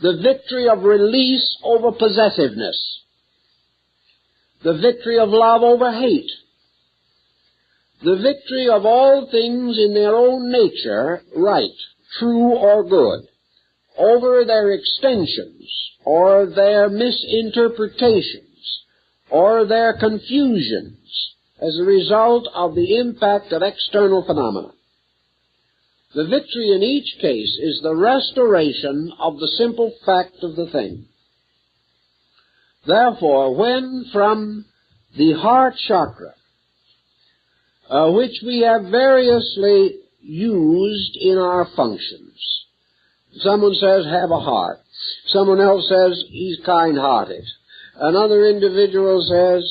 The victory of release over possessiveness. The victory of love over hate. The victory of all things in their own nature, right, true or good, over their extensions, or their misinterpretations, or their confusions, as a result of the impact of external phenomena. The victory in each case is the restoration of the simple fact of the thing. Therefore, when from the heart chakra, which we have variously used in our functions, someone says, have a heart. Someone else says, he's kind-hearted. Another individual says,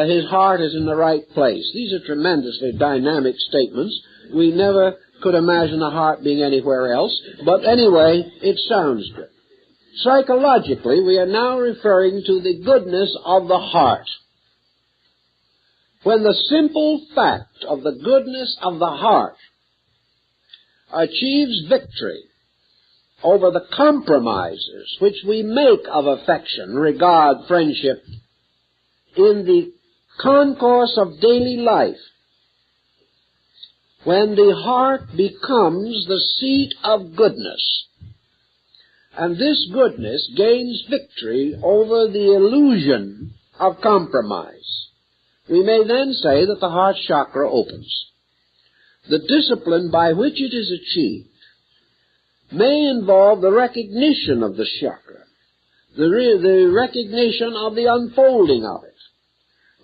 his heart is in the right place. These are tremendously dynamic statements. We never could imagine the heart being anywhere else, but anyway, it sounds good. Psychologically, we are now referring to the goodness of the heart. When the simple fact of the goodness of the heart achieves victory over the compromises which we make of affection, regard, friendship, in the concourse of daily life, when the heart becomes the seat of goodness, and this goodness gains victory over the illusion of compromise, we may then say that the heart chakra opens. The discipline by which it is achieved may involve the recognition of the chakra, the recognition of the unfolding of it.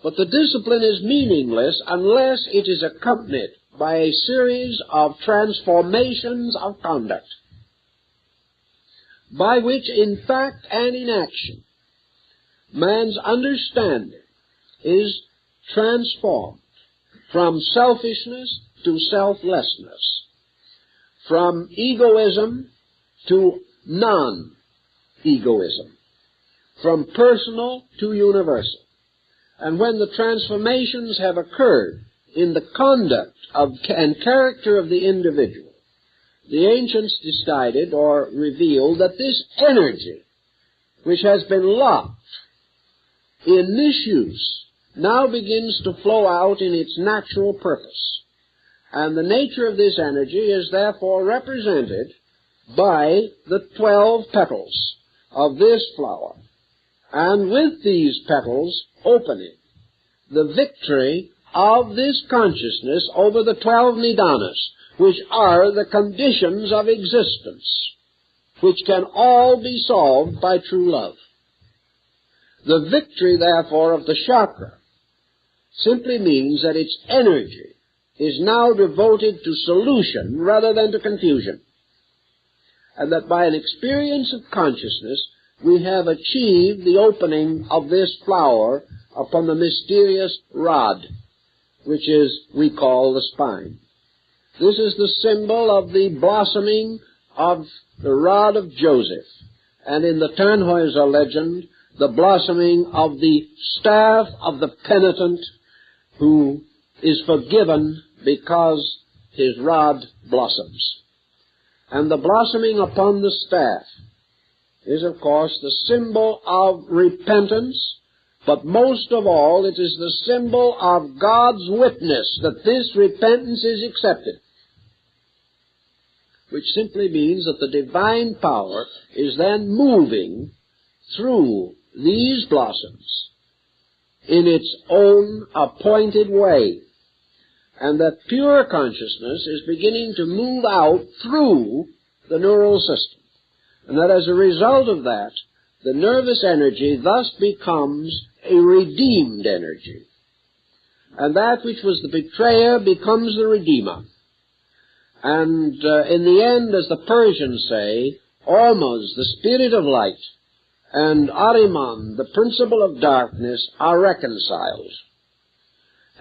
But the discipline is meaningless unless it is accompanied by a series of transformations of conduct, by which in fact and in action man's understanding is transformed from selfishness to selflessness, from egoism to non-egoism, from personal to universal. And when the transformations have occurred in the conduct and character of the individual, the ancients decided or revealed that this energy, which has been locked in misuse, now begins to flow out in its natural purpose. And the nature of this energy is therefore represented by the 12 petals of this flower. And with these petals opening, the victory of this consciousness over the 12 nidanas, which are the conditions of existence, which can all be solved by true love. The victory, therefore, of the chakra simply means that its energy is now devoted to solution rather than to confusion, and that by an experience of consciousness we have achieved the opening of this flower upon the mysterious rod, which we call the spine. This is the symbol of the blossoming of the rod of Joseph, and in the Tannhäuser legend, the blossoming of the staff of the penitent who is forgiven because his rod blossoms. And the blossoming upon the staff is, of course, the symbol of repentance, but most of all, it is the symbol of God's witness that this repentance is accepted, which simply means that the divine power is then moving through these blossoms in its own appointed way, and that pure consciousness is beginning to move out through the neural system, and that as a result of that, the nervous energy thus becomes a redeemed energy, and that which was the betrayer becomes the redeemer. And in the end, as the Persians say, Ormuz, the spirit of light, and Ahriman, the principle of darkness, are reconciled.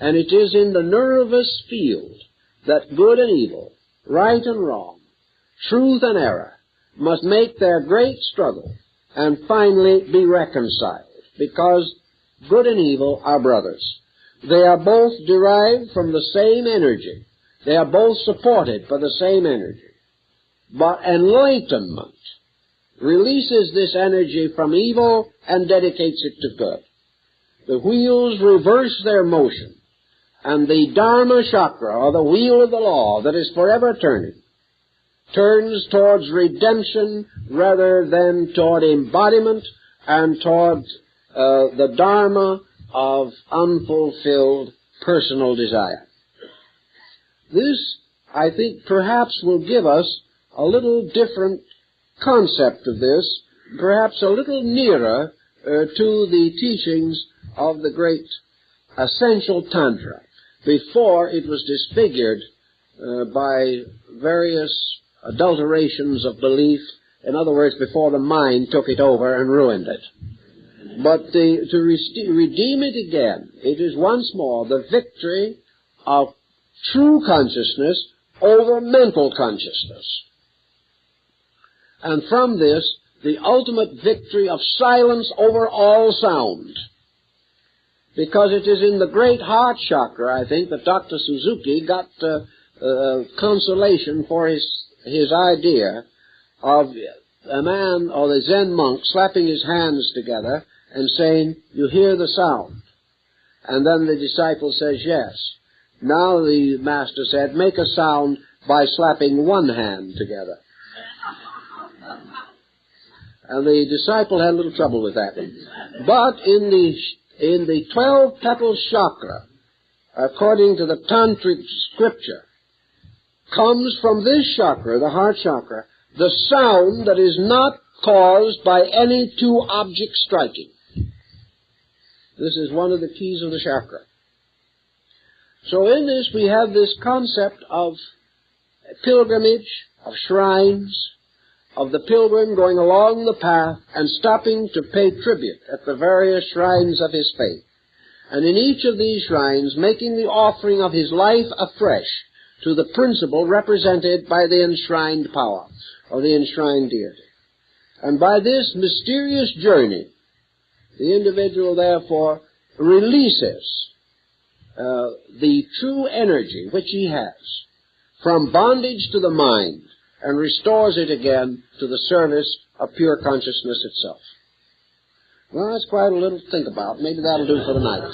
And it is in the nervous field that good and evil, right and wrong, truth and error must make their great struggle and finally be reconciled, because good and evil are brothers. They are both derived from the same energy. They are both supported by the same energy. But enlightenment releases this energy from evil and dedicates it to good. The wheels reverse their motion, and the Dharma chakra, or the wheel of the law that is forever turning, turns towards redemption rather than toward embodiment and toward the Dharma of unfulfilled personal desire. This, I think, perhaps will give us a little different concept of this, perhaps a little nearer to the teachings of the great essential Tantra, before it was disfigured by various adulterations of belief. In other words, before the mind took it over and ruined it. But to redeem it again, it is once more the victory of true consciousness over mental consciousness. And from this, the ultimate victory of silence over all sound. Because it is in the great heart chakra, I think, that Dr. Suzuki got consolation for his idea of a man or the Zen monk slapping his hands together and saying, "You hear the sound." And then the disciple says, "Yes." Now the master said, "Make a sound by slapping one hand together." And the disciple had a little trouble with that. But in the 12-petal chakra, according to the Tantric scripture, comes from this chakra, the heart chakra, the sound that is not caused by any two objects striking. This is one of the keys of the chakra. So in this we have this concept of pilgrimage, of shrines, of the pilgrim going along the path and stopping to pay tribute at the various shrines of his faith. And in each of these shrines making the offering of his life afresh to the principle represented by the enshrined power, or the enshrined deity. And by this mysterious journey, the individual therefore releases the true energy which he has from bondage to the mind and restores it again to the service of pure consciousness itself. Well, that's quite a little to think about. Maybe that'll do for tonight.